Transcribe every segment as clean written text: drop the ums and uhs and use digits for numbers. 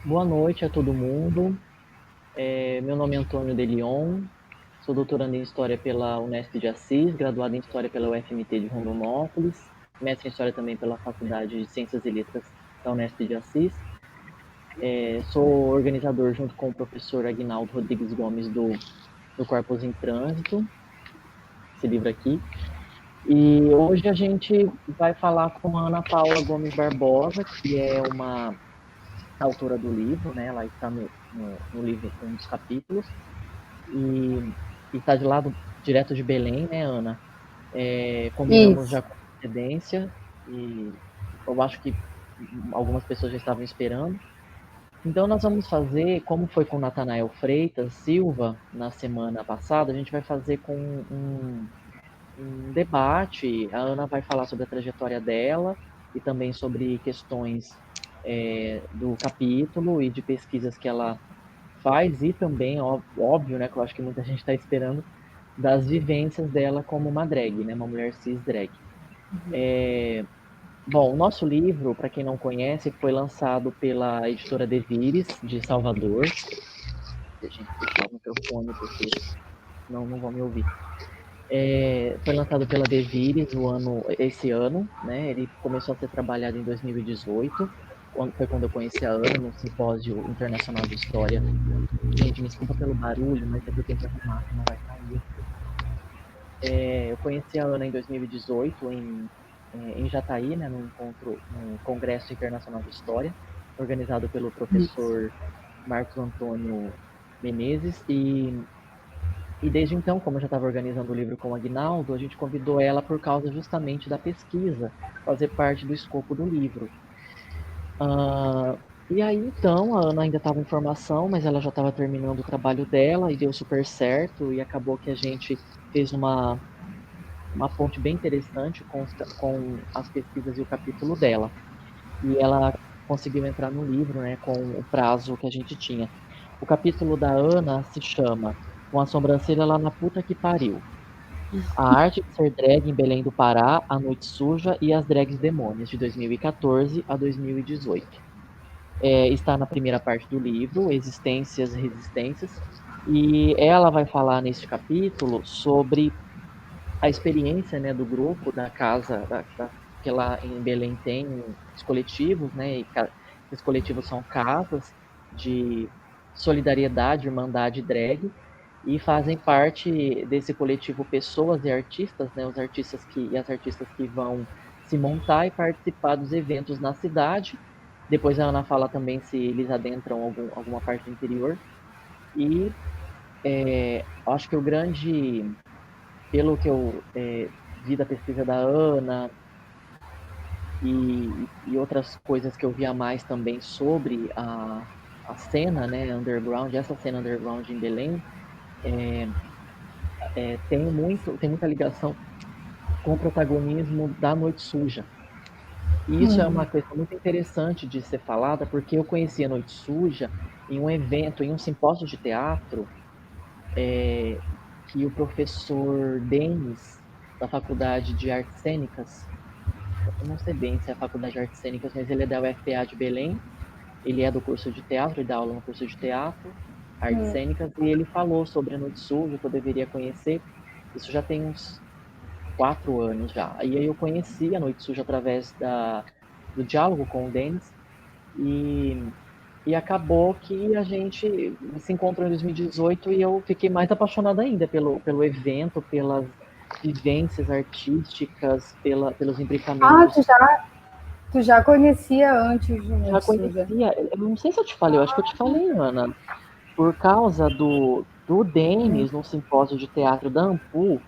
Boa noite a todo mundo. Meu nome é Antônio de Leon, sou doutorando em História pela Unesp de Assis, graduado em História pela UFMT de Rondonópolis, mestre em História também pela Faculdade de Ciências e Letras da Unesp de Assis. Sou organizador junto com o professor Aguinaldo Rodrigues Gomes do Corpus em Trânsito, esse livro aqui. E hoje a gente vai falar com a Ana Paula Gomes Barbosa, que é uma autora do livro, né? Ela está no livro com um dos capítulos. E está de lado direto de Belém, né, Ana? Combinamos Isso. já com antecedência e eu acho que algumas pessoas já estavam esperando. Então, nós vamos fazer, como foi com Natanael Freitas Silva na semana passada, a gente vai fazer com um debate. A Ana vai falar sobre a trajetória dela e também sobre questões do capítulo e de pesquisas que ela faz e também, óbvio, né, que eu acho que muita gente está esperando, das vivências dela como uma drag, né, uma mulher cis drag. Bom, o nosso livro, para quem não conhece, foi lançado pela editora Devires, de Salvador. Deixa eu fechar o microfone, porque senão não vão me ouvir. Foi lançado pela Devires esse ano, né? Ele começou a ser trabalhado em 2018, foi quando eu conheci a Ana no Simpósio Internacional de História. Gente, me desculpa pelo barulho, mas é que eu tenho que arrumar, senão vai cair. Eu conheci a Ana em 2018 em Jataí, né, no Congresso Internacional de História, organizado pelo Isso. professor Marcos Antônio Menezes, e desde então, como eu já estava organizando o livro com o Aguinaldo, a gente convidou ela por causa justamente da pesquisa, fazer parte do escopo do livro. Ah, e aí, então, a Ana ainda estava em formação, mas ela já estava terminando o trabalho dela e deu super certo, e acabou que a gente fez uma ponte bem interessante com as pesquisas e o capítulo dela. E ela conseguiu entrar no livro, né, com o prazo que a gente tinha. O capítulo da Ana se chama Com a sobrancelha lá na puta que pariu. A arte de ser drag em Belém do Pará, A Noite Suja e as Drags Demônias, de 2014 a 2018. Está na primeira parte do livro, Existências e Resistências, e ela vai falar neste capítulo sobre a experiência, né, do grupo, da casa, que lá em Belém tem os coletivos, né, e esses coletivos são casas de solidariedade, irmandade drag, e fazem parte desse coletivo pessoas e artistas, né, e as artistas que vão se montar e participar dos eventos na cidade. Depois a Ana fala também se eles adentram alguma parte do interior. E acho que pelo que eu vi da pesquisa da Ana e outras coisas que eu vi a mais também sobre a cena, né, underground, essa cena underground em Belém, tem muita ligação com o protagonismo da Noite Suja. E isso é uma coisa muito interessante de ser falada, porque eu conheci a Noite Suja em um evento, em um simpósio de teatro, que o professor Denis, da Faculdade de Artes Cênicas, eu não sei bem se é a Faculdade de Artes Cênicas, mas ele é da UFPA de Belém, ele é do curso de teatro, ele dá aula no curso de teatro, artes cênicas, e ele falou sobre a Noite Suja, que eu deveria conhecer. Isso já tem uns 4 anos já. E aí eu conheci a Noite Suja através do diálogo com o Denis, e, e acabou que a gente se encontrou em 2018 e eu fiquei mais apaixonada ainda pelo evento, pelas vivências artísticas, pelos Ah, imbricamentos. tu já conhecia antes de Já Noite Suja? conhecia, eu não sei se eu te falei, eu acho que eu te falei, Ana, por causa do Denis, no simpósio de teatro da Ampu,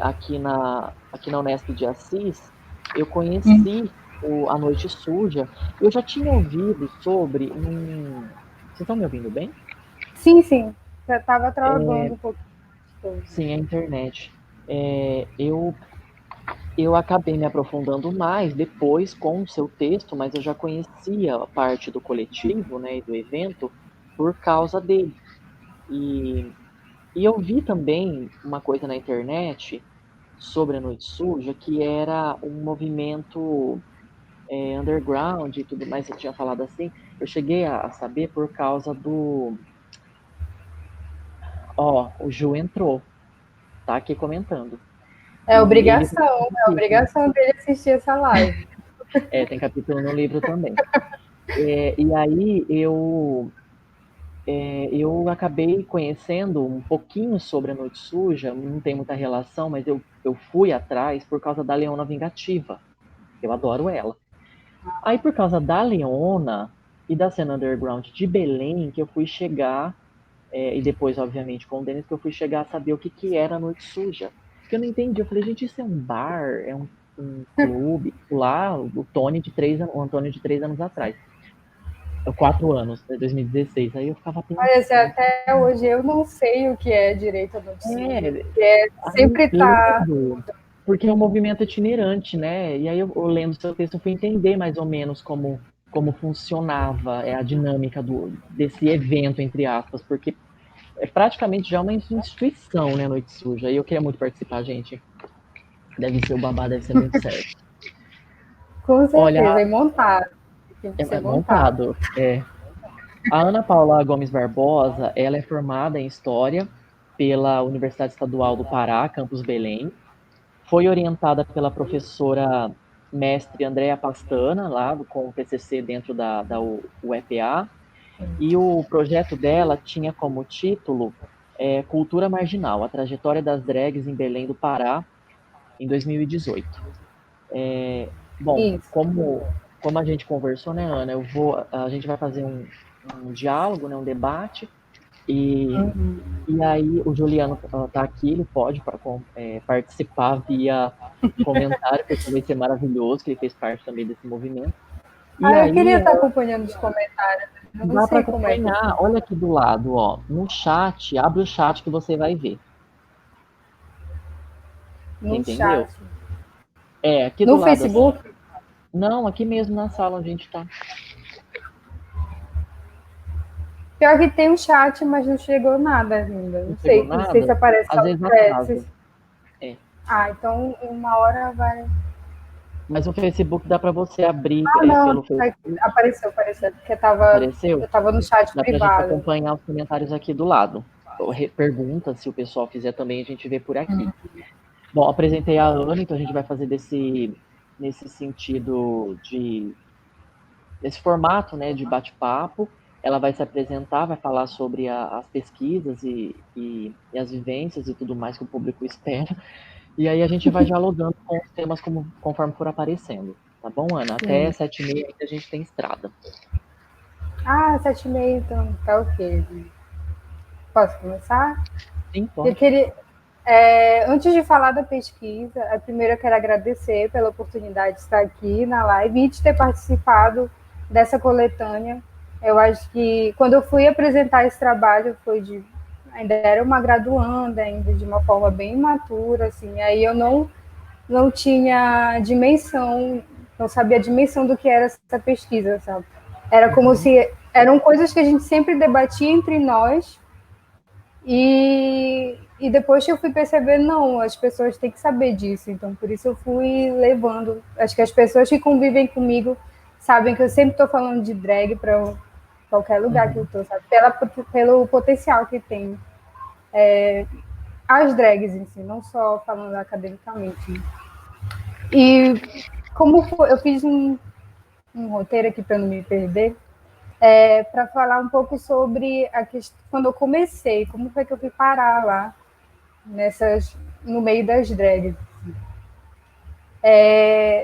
aqui na Unesp de Assis, eu conheci a Noite Suja. Eu já tinha ouvido sobre Vocês estão me ouvindo bem? Sim, sim. Já estava travando um pouco. Sim, a internet. Eu acabei me aprofundando mais depois com o seu texto, mas eu já conhecia a parte do coletivo, né, e do evento por causa dele. E, e eu vi também uma coisa na internet sobre a Noite Suja, que era um movimento underground e tudo mais, você tinha falado assim, eu cheguei a saber por causa do... Ó, o Ju entrou, tá aqui comentando. É E ele tem obrigação dele assistir essa live. tem capítulo no livro também. E aí eu acabei conhecendo um pouquinho sobre a Noite Suja, não tem muita relação, mas eu fui atrás por causa da Leona Vingativa. Eu adoro ela. Aí, por causa da Leona e da cena underground de Belém, que eu fui chegar, e depois, obviamente, com o Denis, que eu fui chegar a saber o que, que era a Noite Suja. Porque eu não entendi. Eu falei, gente, isso é um bar, é um clube. Lá, o Antônio de 3 anos atrás. 4 anos, 2016. Aí eu ficava Olha, assim, pensando. até hoje eu não sei o que é direito à noite suja, É, porque aí sempre tá. lendo, porque é um movimento itinerante, né? E aí eu lendo seu texto, eu fui entender mais ou menos como funcionava a dinâmica desse evento, entre aspas, porque é praticamente já uma instituição, né, Noite Suja. E eu queria muito participar, gente. Deve ser o babá, deve ser muito sério. Com Olha, certeza, é montado. Tem que ser é montado. montado. A Ana Paula Gomes Barbosa, ela é formada em História pela Universidade Estadual do Pará, campus Belém. Foi orientada pela professora mestre Andréa Pastana, lá com o PCC dentro da UFA, e o projeto dela tinha como título Cultura Marginal, a trajetória das drags em Belém do Pará, em 2018. Bom, Isso. como a gente conversou, né, Ana, a gente vai fazer um diálogo, né, um debate, e e aí o Juliano tá aqui, ele pode participar via comentário, porque vai ser maravilhoso, que ele fez parte também desse movimento. E Ah, eu aí queria estar acompanhando os comentários. Eu não dá para sei como é que acompanhar, olha aqui do lado, ó, no chat, abre o chat que você vai ver, no chat. entendeu? Aqui do No lado assim. Facebook? Não, aqui mesmo na sala onde a gente tá. Pior que tem um chat, mas não chegou nada ainda. Não Não pegou sei, não sei se nada? aparece Às só. vezes atrasa. Ah, então uma hora vai. Mas o Facebook dá para você abrir Ah, não, pelo Facebook, apareceu, porque apareceu? eu tava no chat Dá pra gente privado. acompanhar os comentários aqui do lado. Pergunta, se o pessoal fizer também, a gente vê por aqui. Bom, apresentei a Ana, então a gente vai fazer nesse sentido desse formato, né, de bate-papo. Ela vai se apresentar, vai falar sobre as pesquisas e as vivências e tudo mais que o público espera. E aí a gente vai dialogando com os temas conforme for aparecendo. Tá bom, Ana? Até Sim. 7h30 a gente tem estrada. Ah, 7h30, então tá ok. Posso começar? Sim, Eu pode. queria, antes de falar da pesquisa, primeiro eu quero agradecer pela oportunidade de estar aqui na live e de ter participado dessa coletânea. Eu acho que quando eu fui apresentar esse trabalho ainda era uma graduanda, ainda de uma forma bem imatura, assim, aí eu não tinha dimensão, não sabia a dimensão do que era essa pesquisa, sabe? Era como se eram coisas que a gente sempre debatia entre nós e depois que eu fui perceber, não, as pessoas têm que saber disso. Então, por isso eu fui levando. Acho que as pessoas que convivem comigo sabem que eu sempre estou falando de drag para qualquer lugar que eu estou, sabe? Pelo potencial que tem. As drags em si, não só falando academicamente. E como foi, eu fiz um roteiro aqui para não me perder, para falar um pouco sobre a questão, quando eu comecei, como foi que eu fui parar lá no meio das drags.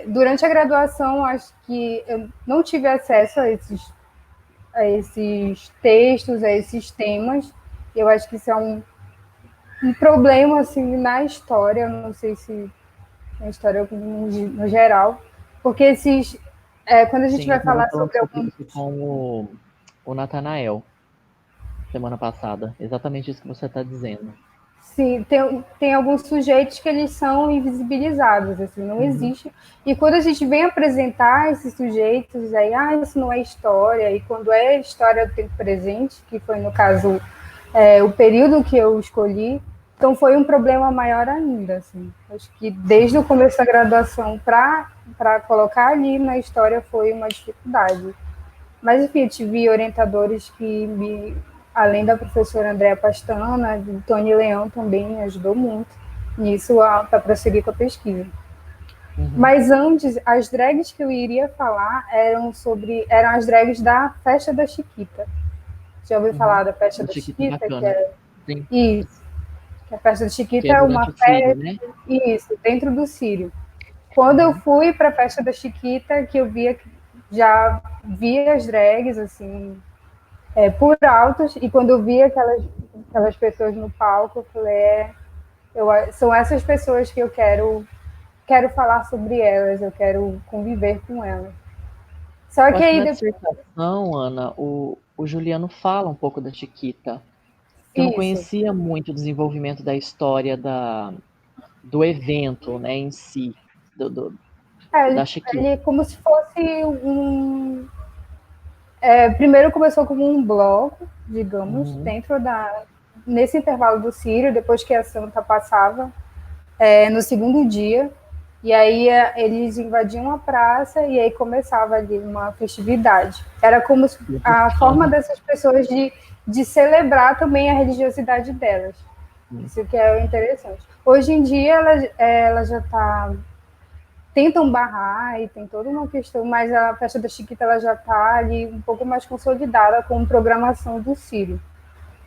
Durante a graduação, acho que eu não tive acesso a esses textos, a esses temas. Eu acho que isso é um problema assim na história, eu não sei se na história no geral, porque quando a gente Sim, eu vai estava falar falando sobre sobre alguns. isso com o Natanael semana passada. Exatamente isso que você está dizendo. Sim, tem alguns sujeitos que eles são invisibilizados, assim, não Uhum. existe. E quando a gente vem apresentar esses sujeitos, aí, isso não é história, e quando é história do tempo presente, que foi, no caso, o período que eu escolhi, então foi um problema maior ainda, assim. Acho que desde o começo da graduação para para colocar ali na história foi uma dificuldade. Mas, enfim, eu tive orientadores que além da professora Andréa Pastana, o Tony Leão também ajudou muito nisso para prosseguir com a pesquisa. Mas antes, as drags que eu iria falar eram as drags da Festa da Chiquita. Já ouviu falar da Festa da Chiquita? Bacana. Que é... Isso. Que a Festa da Chiquita é uma festa... né? Isso, dentro do Círio. Quando eu fui para a Festa da Chiquita, que eu já via as drags, assim, por altos, e quando eu vi aquelas pessoas no palco, eu falei, são essas pessoas que eu quero falar sobre elas, eu quero conviver com elas. Só que aí na dissertação, Ana, o Juliano fala um pouco da Chiquita. Eu não conhecia muito o desenvolvimento da história do evento, né, em si, da Chiquita. Ele como se fosse primeiro começou como um bloco, digamos, nesse intervalo do Círio, depois que a Santa passava, no segundo dia, e aí eles invadiam a praça e aí começava ali uma festividade. Era como a forma dessas pessoas de celebrar também a religiosidade delas. Isso que é interessante. Hoje em dia ela já tentam barrar e tem toda uma questão, mas a Festa da Chiquita ela já está ali um pouco mais consolidada com programação do Círio.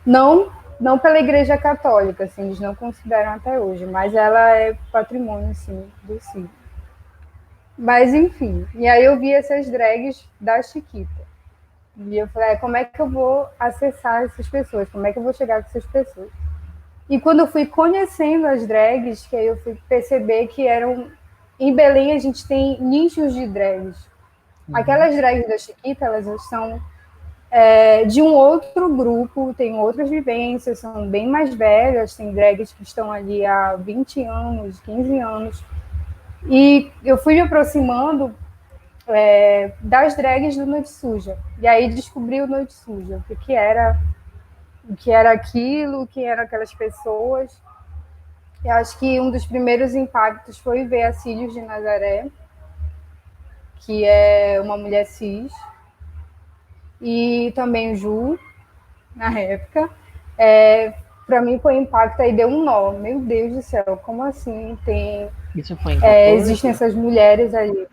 Não pela Igreja Católica, assim, eles não consideram até hoje, mas ela é patrimônio, assim, do Círio. Mas, enfim, e aí eu vi essas drags da Chiquita. E eu falei, como é que eu vou acessar essas pessoas? Como é que eu vou chegar com essas pessoas? E quando eu fui conhecendo as drags, que aí eu fui perceber que em Belém a gente tem nichos de drags. Aquelas drags da Chiquita, elas são de um outro grupo, têm outras vivências, são bem mais velhas, tem drags que estão ali há 20 anos, 15 anos. E eu fui me aproximando das drags do Noite Suja. E aí descobri o Noite Suja, o que era aquilo, o que eram aquelas pessoas. Eu acho que um dos primeiros impactos foi ver a Cílios de Nazaré, que é uma mulher cis, e também o Ju, na época. Para mim foi um impacto, aí deu um nó. Meu Deus do céu, como assim Isso foi em existem essas mulheres ali?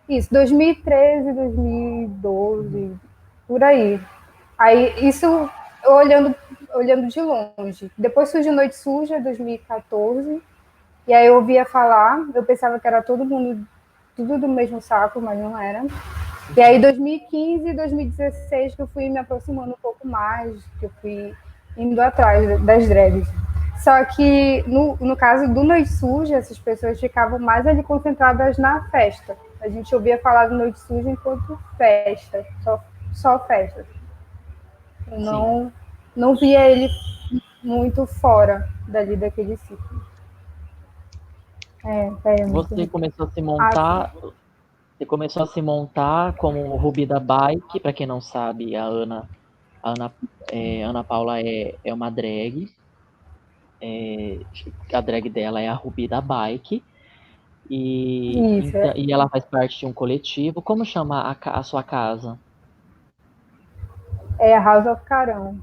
Isso, 2013, 2012, por aí. Aí, isso olhando de longe. Depois surgiu Noite Suja, 2014, e aí eu ouvia falar, eu pensava que era todo mundo, tudo do mesmo saco, mas não era. E aí, 2015 e 2016, que eu fui me aproximando um pouco mais, que eu fui indo atrás das drags. Só que, no caso do Noite Suja, essas pessoas ficavam mais ali concentradas na festa. A gente ouvia falar do Noite Suja enquanto festa, só festa. Eu não via ele muito fora dali daquele ciclo. Você começou a se montar... Você começou a se montar como Rubi da Bike. Para quem não sabe, a Ana Paula é uma drag. A drag dela é a Rubi da Bike. E ela faz parte de um coletivo. Como chama a sua casa? É a House of Carão.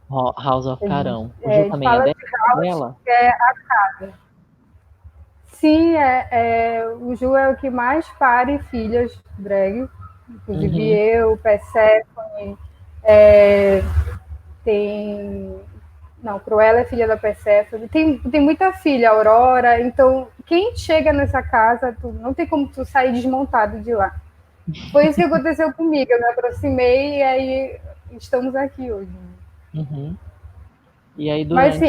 House of Carão. O Ju também é dela? É a casa. Sim, o Ju é o que mais pare filhas drag. Inclusive eu, Persephone, Não, Cruella é filha da Persephone. Tem muita filha, Aurora. Então, quem chega nessa casa, não tem como tu sair desmontado de lá. Foi isso que aconteceu comigo. Eu me aproximei e aí estamos aqui hoje. E aí, durante...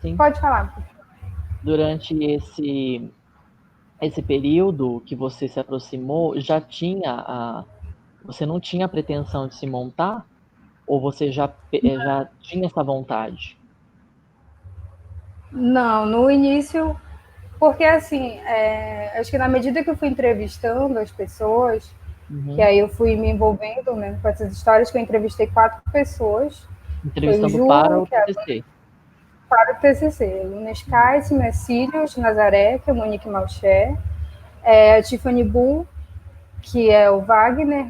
Sim. Pode falar. Durante esse período que você se aproximou, você não tinha a pretensão de se montar? Ou você já tinha essa vontade? Não, no início, porque assim, acho que na medida que eu fui entrevistando as pessoas, que aí eu fui me envolvendo, né, com essas histórias, que eu entrevistei 4 pessoas. Entrevistando para o TCC. para o TCC. Luna Sky, Simé Cílios, Nazaré, que é o Monique Malcher, a Tiffany Bull, que é o Wagner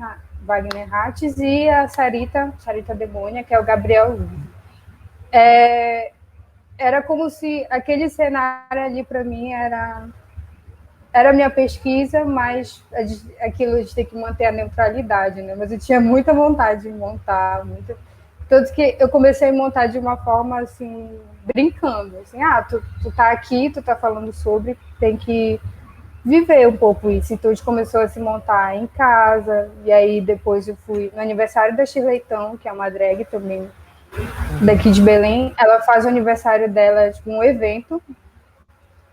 Hatz, e a Sarita Demônia, que é o Gabriel Luz. Era como se aquele cenário ali para mim era a minha pesquisa, mas aquilo de ter que manter a neutralidade, né? Mas eu tinha muita vontade de montar, tanto que eu comecei a montar de uma forma assim, brincando, assim, tu tá aqui, tu tá falando sobre, tem que viver um pouco isso. Então a gente começou a se montar em casa, e aí depois eu fui no aniversário da Shirleitão, que é uma drag também daqui de Belém. Ela faz o aniversário dela, tipo, um evento.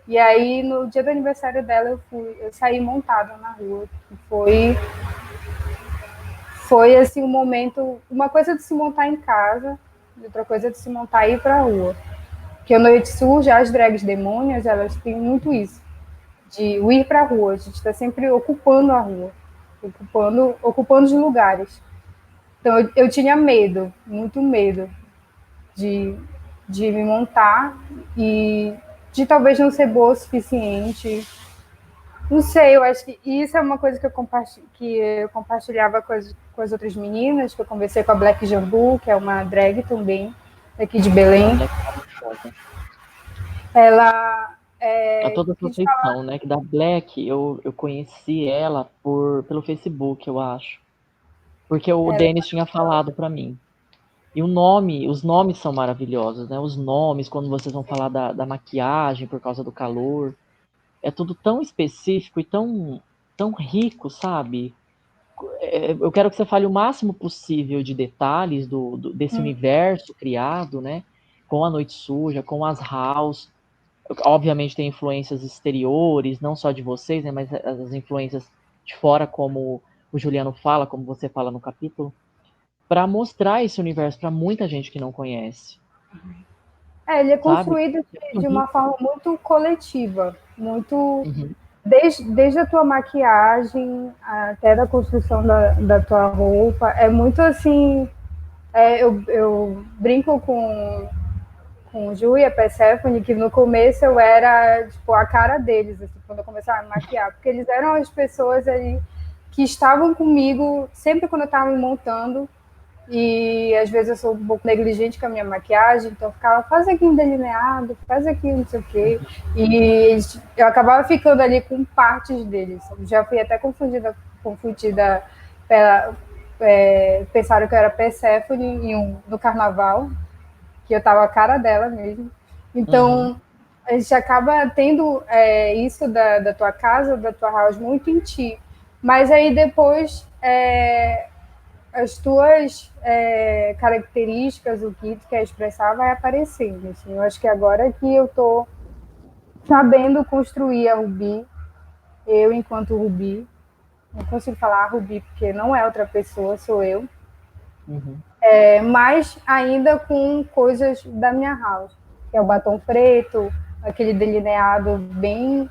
E aí, no dia do aniversário dela, eu saí montada na rua. Foi assim, um momento, uma coisa de se montar em casa, outra coisa de se montar e ir pra rua. Porque a Noite Sul, já as drags demônias, elas têm muito isso, de ir pra rua. A gente está sempre ocupando a rua, ocupando os lugares. Então, eu tinha medo, muito medo, de me montar e de talvez não ser boa o suficiente. Não sei, eu acho que isso é uma coisa que eu compartilhava com as outras meninas, que eu conversei com a Black Jambu, que é uma drag também, daqui de Belém. Ela A toda perfeição, né? Que da Black eu conheci ela pelo Facebook, eu acho. Porque o Denis tinha falado para mim. E os nomes são maravilhosos, né? Os nomes, quando vocês vão falar da maquiagem por causa do calor, é tudo tão específico e tão rico, sabe? Eu quero que você fale o máximo possível de detalhes desse universo criado, né? Com a Noite Suja, com as house. Obviamente tem influências exteriores, não só de vocês, né? Mas as influências de fora, como o Juliano fala, como você fala no capítulo, para mostrar esse universo para muita gente que não conhece. Ele é construído de uma forma muito coletiva, muito desde a tua maquiagem até da construção da tua roupa, é muito assim. Eu brinco com o Ju e a Persephone que no começo eu era tipo a cara deles, assim, quando eu começava a maquiar, porque eles eram as pessoas ali que estavam comigo sempre quando eu estava me montando. E às vezes eu sou um pouco negligente com a minha maquiagem, então eu ficava, faz aqui um delineado, faz aqui não sei o quê. E eu acabava ficando ali com partes deles. Já fui até confundida pensaram que eu era Persephone no carnaval, que eu tava a cara dela mesmo. Então, a gente acaba tendo isso da tua casa, da tua house, muito em ti. Mas aí depois as tuas características, o que tu quer expressar, vai aparecendo. Assim. Eu acho que agora que eu estou sabendo construir a Rubi, eu enquanto Rubi, não consigo falar Rubi porque não é outra pessoa, sou eu, mas ainda com coisas da minha house, que é o batom preto, aquele delineado bem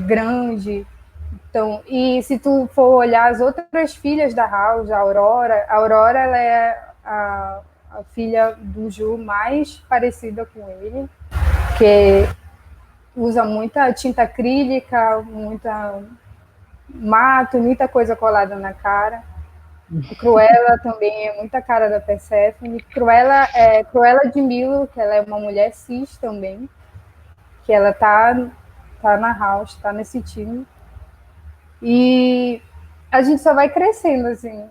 grande. Então, e se tu for olhar as outras filhas da House, a Aurora ela é a filha do Ju mais parecida com ele, que usa muita tinta acrílica, muita mato, muita coisa colada na cara. A Cruella também é muita cara da Persephone. Cruella de Milo, que ela é uma mulher cis também, que ela tá na House, tá nesse time. E a gente só vai crescendo, assim.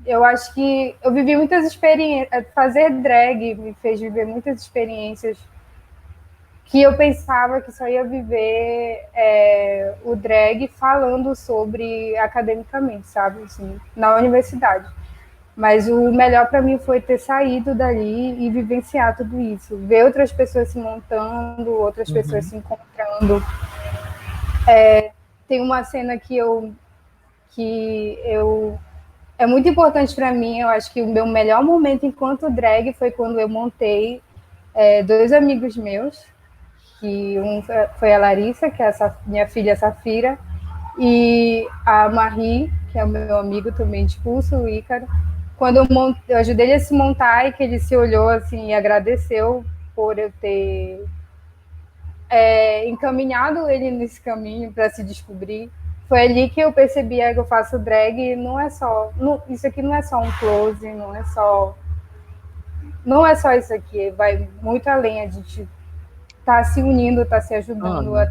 Eu acho que eu vivi muitas experiências. Fazer drag me fez viver muitas experiências que eu pensava que só ia viver o drag falando sobre academicamente, sabe? Assim, na universidade. Mas o melhor para mim foi ter saído dali e vivenciar tudo isso. Ver outras pessoas se montando, outras pessoas se encontrando. Tem uma cena que é muito importante para mim. Eu acho que o meu melhor momento enquanto drag foi quando eu montei dois amigos meus, que um foi a Larissa, que é minha filha Safira, e a Marie, que é o meu amigo também de curso, o Ícaro. Quando eu ajudei ele a se montar e que ele se olhou assim e agradeceu por eu ter encaminhado ele nesse caminho para se descobrir. Foi ali que eu percebi que eu faço drag e não é só. Não, isso aqui não é só um close, não é só. Não é só isso aqui, vai muito além. A gente tá se unindo, tá se ajudando Ana,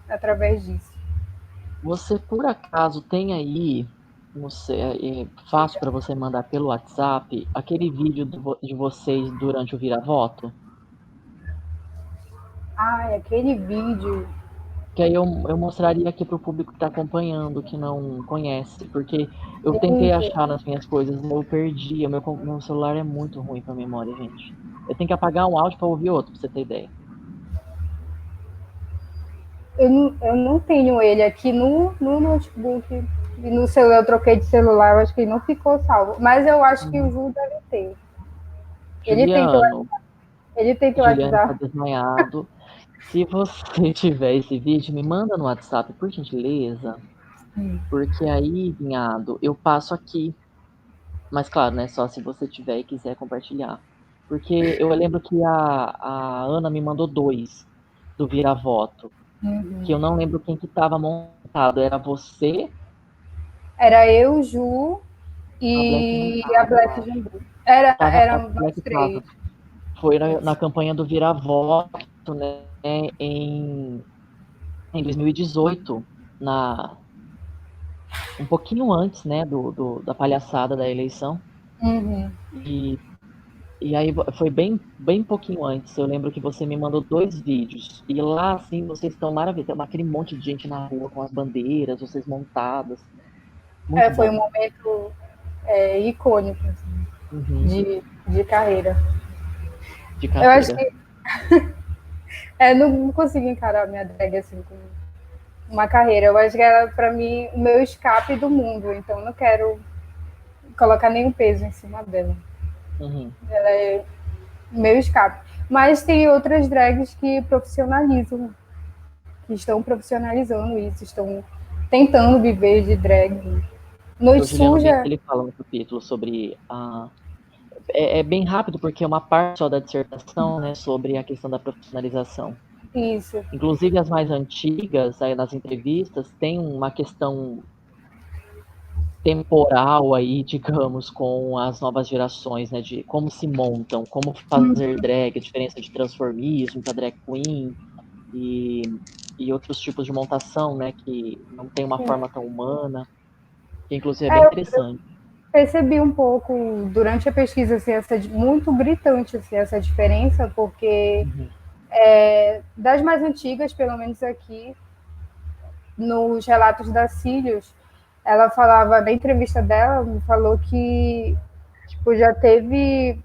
através disso. você por acaso tem aí, não sei, fácil para você mandar pelo WhatsApp, aquele vídeo de vocês durante o vira-voto? Ai, aquele vídeo. Que aí eu mostraria aqui para o público que está acompanhando, que não conhece, porque eu tentei Gente, achar nas minhas coisas, eu perdi, meu celular é muito ruim para memória, gente. Eu tenho que apagar um áudio para ouvir outro, para você ter ideia. eu não tenho ele aqui no notebook. E no celular, eu troquei de celular, eu acho que ele não ficou salvo. Mas eu acho que o Ju deve ter. Ele tem teu, Juliano, ele tem teu Juliano está WhatsApp. desmaiado. Se você tiver esse vídeo, me manda no WhatsApp, por gentileza, porque aí, vinhado, eu passo aqui. Mas claro, né, só se você tiver e quiser compartilhar. Porque eu lembro que a Ana me mandou dois do Vira-Voto, que eu não lembro quem que estava montado. Era você, Era eu, Ju a Black não e a estava, eu Black acho. Jambu. A Eram nós Black três. estava. Foi na campanha do Vira-Voto, né, em 2018, um pouquinho antes, né, da palhaçada da eleição. Uhum. E E aí foi bem pouquinho antes. Eu lembro que você me mandou dois vídeos. E lá, assim, vocês estão maravilhosos. Tem aquele monte de gente na rua com as bandeiras, vocês montadas. Muito Foi um bom. momento icônico assim, Uhum. de carreira. De Eu acho carreira. que não consigo encarar a minha drag assim com uma carreira. Eu acho que ela, para mim, o meu escape do mundo. Então, eu não quero colocar nenhum peso em cima dela. Uhum. Ela é meu escape. Mas tem outras drags que profissionalizam, que estão profissionalizando isso, estão tentando viver de drag. O Noite Juliano Bento, Suja, ele fala no capítulo sobre a... É bem rápido, porque é uma parte só da dissertação, né, sobre a questão da profissionalização. isso. Inclusive, as mais antigas, aí nas entrevistas, tem uma questão temporal aí, digamos, com as novas gerações, né, de como se montam, como fazer drag, a diferença de transformismo para drag queen e, e outros tipos de montação, né, que não tem uma forma tão humana, que inclusive é bem Eu interessante. percebi um pouco durante a pesquisa assim, muito gritante assim, essa diferença, porque Uhum. das mais antigas, pelo menos aqui, nos relatos da Cílios, ela falava, na entrevista dela, me falou que tipo, já teve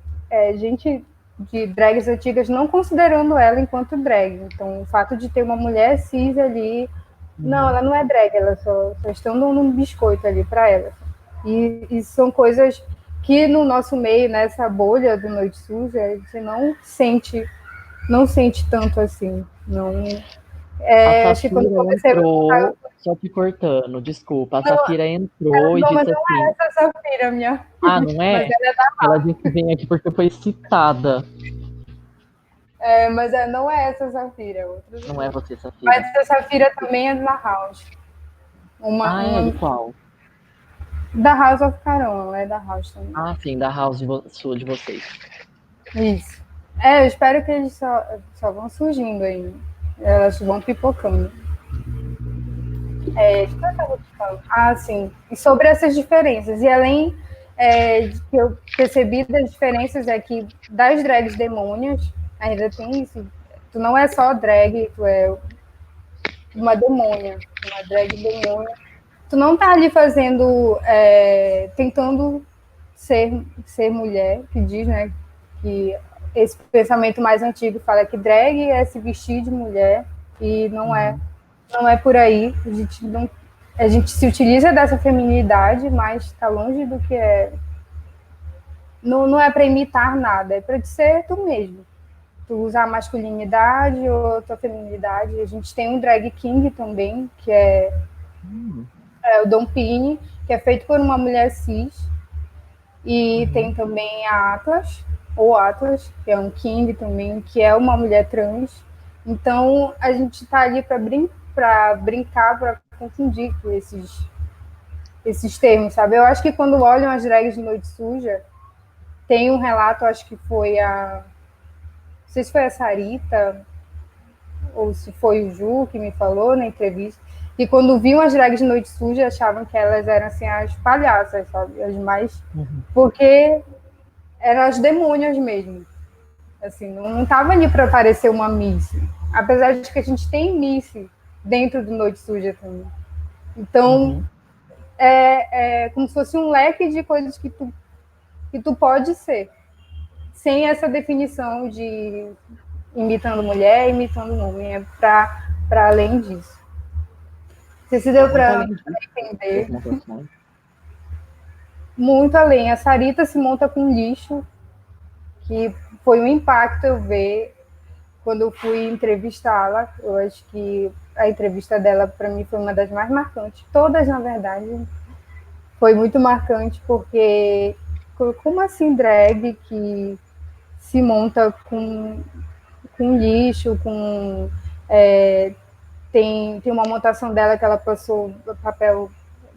gente de drags antigas não considerando ela enquanto drag. Então, o fato de ter uma mulher cis ali, não, Uhum. ela não é drag, ela só estão dando um biscoito ali para ela. E são coisas que no nosso meio, nessa bolha do Noite Suja, a gente não sente tanto assim. Não, A acho que quando eu Safira comecei a perguntar, entrou, só te cortando, desculpa, a Safira entrou e não, mas disse não é assim, essa Safira, minha. ah, não Mas é? Ela disse que vem aqui porque foi citada. não é essa Safira, é outra Não é Safira. você, Mas Safira. essa Safira também é da House. Ah, é? De Uma qual? da House of Carol, ela é da House também. Ah, sim, da house sua de vocês. Isso. Eu espero que eles só vão surgindo aí. Elas vão pipocando. De que eu estava falando? Ah, sim. E sobre essas diferenças. E além de que eu percebi das diferenças é que das drags demônias, ainda tem isso. Tu não é só drag, tu é uma demônia, uma drag demônia. Tu não tá ali fazendo, tentando ser mulher, que diz, né, que esse pensamento mais antigo fala que drag é se vestir de mulher e Uhum. não é por aí. A gente se utiliza dessa feminilidade, mas está longe do que é. Não é para imitar nada, é para ser tu mesmo. Tu usar a masculinidade ou a tua feminilidade. A gente tem um drag king também, que Uhum. é o Dom que é feito por uma mulher cis. E tem Uhum. também a Atlas. o Atlas, que é um King também, que é uma mulher trans. Então, a gente está ali para brincar, para confundir com esses termos, sabe? Eu acho que quando olham as drags de Noite Suja, tem um relato, acho que foi não sei se foi a Sarita ou se foi o Ju que me falou na entrevista, que quando viam as drags de Noite Suja achavam que elas eram assim as palhaças, sabe? As mais. Porque eram as demônias mesmo. Assim, não estava ali para parecer uma Miss. Apesar de que a gente tem Miss dentro do Noite Suja também. Então, é como se fosse um leque de coisas que tu pode ser, sem essa definição de imitando mulher, imitando homem. É para além disso. Não sei se É deu muito para além disso, entender. as montações. Muito além. A Sarita se monta com lixo, que foi um impacto eu ver quando eu fui entrevistá-la. Eu acho que a entrevista dela, para mim, foi uma das mais marcantes. Todas, na verdade, foi muito marcante, porque como assim drag que se monta com lixo, tem uma montação dela que ela passou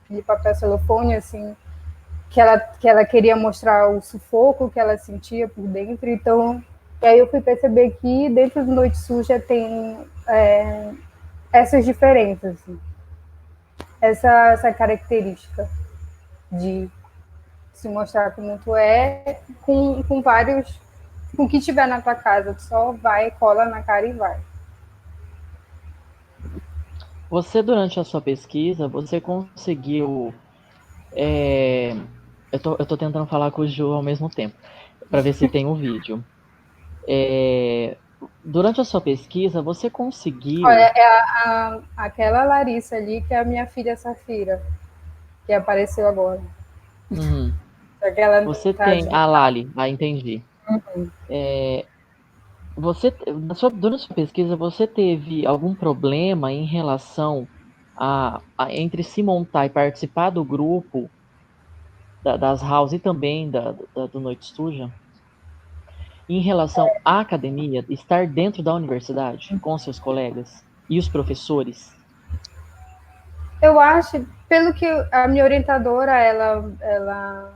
de papel celofane, assim, que ela queria mostrar o sufoco que ela sentia por dentro. Então, e aí eu fui perceber que dentro do Noite Suja tem essas diferenças, assim, essa característica de se mostrar como tu é, com vários, com o que tiver na tua casa, tu só vai, cola na cara e vai. Você, durante a sua pesquisa, você conseguiu. é, eu tô tentando falar com o Ju ao mesmo tempo, para ver se tem um vídeo. Durante a sua pesquisa, você conseguiu. Olha, aquela Larissa ali, que é a minha filha Safira, que apareceu agora. Uhum. Aquela Você tá tem. de. Ah, Lali, entendi. Durante a sua pesquisa, você teve algum problema em relação entre se montar e participar do grupo das house e também do Noite Suja, em relação à academia, estar dentro da universidade com seus colegas e os professores? Eu acho, pelo que a minha orientadora, ela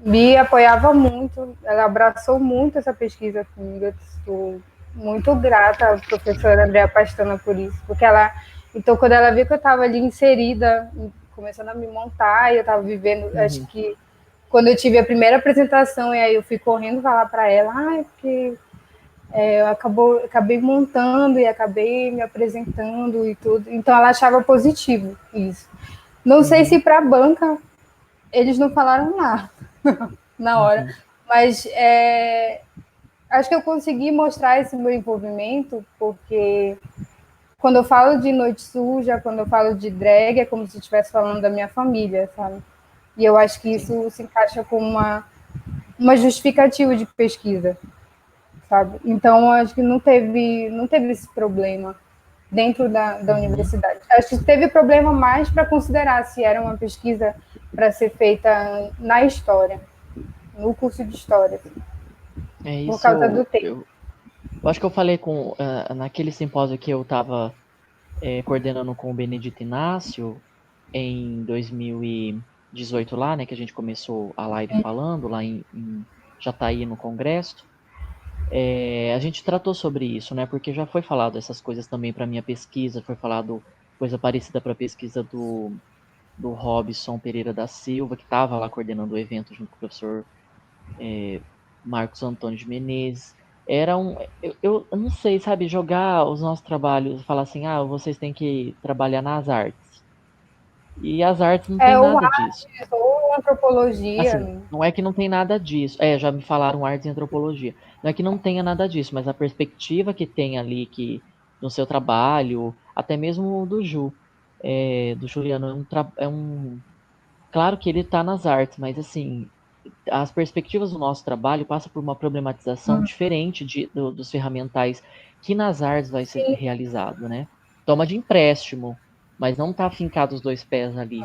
me apoiava muito, ela abraçou muito essa pesquisa comigo. Eu estou muito grata à professora Andréa Pastana por isso, porque então, quando ela viu que eu estava ali inserida, começando a me montar, e eu estava vivendo, acho Uhum. que quando eu tive a primeira apresentação, e aí eu fui correndo falar para ela, porque eu acabei montando e acabei me apresentando e tudo. Então ela achava positivo isso. Não sei se para a banca eles não falaram nada na hora, Uhum. mas acho que eu consegui mostrar esse meu envolvimento, porque quando eu falo de Noite Suja, quando eu falo de drag, é como se eu estivesse falando da minha família, sabe? E eu acho que Sim. isso se encaixa com uma justificativa de pesquisa, sabe? Então, acho que não teve esse problema dentro da Uhum. universidade. Acho que teve problema mais para considerar se era uma pesquisa para ser feita na história, no curso de história, É por causa do isso. tempo. Eu acho que eu falei naquele simpósio que eu estava coordenando com o Benedito Inácio em 2018 lá, né, que a gente começou a live falando lá em Jataí no Congresso. A gente tratou sobre isso, né, porque já foi falado essas coisas também para minha pesquisa, foi falado coisa parecida para a pesquisa do Robson Pereira da Silva, que estava lá coordenando o evento junto com o professor Marcos Antônio de Menezes. Eu não sei, sabe, jogar os nossos trabalhos, falar assim, vocês têm que trabalhar nas artes. E as artes não tem Ou nada disso. artes, ou antropologia. Assim, não é que não tem nada disso. Já me falaram artes e antropologia. Não é que não tenha nada disso, mas a perspectiva que tem ali que no seu trabalho, até mesmo do Ju, do Juliano, claro que ele está nas artes, mas assim, as perspectivas do nosso trabalho passam por uma problematização diferente dos ferramentais que nas artes vai ser Sim, realizado, né? Toma de empréstimo, mas não está afincado os dois pés ali.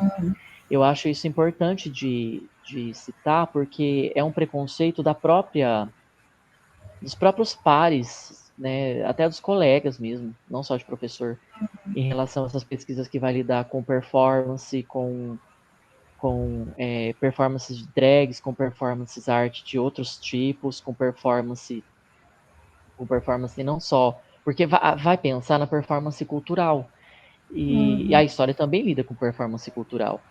Eu acho isso importante de citar, porque é um preconceito da própria dos próprios pares, né, até dos colegas mesmo, não só de professor, em relação a essas pesquisas que vai lidar com performance, com performances de drags, com performances arte de outros tipos, com performance não só, porque vai pensar na performance cultural, e a história também lida com performance cultural.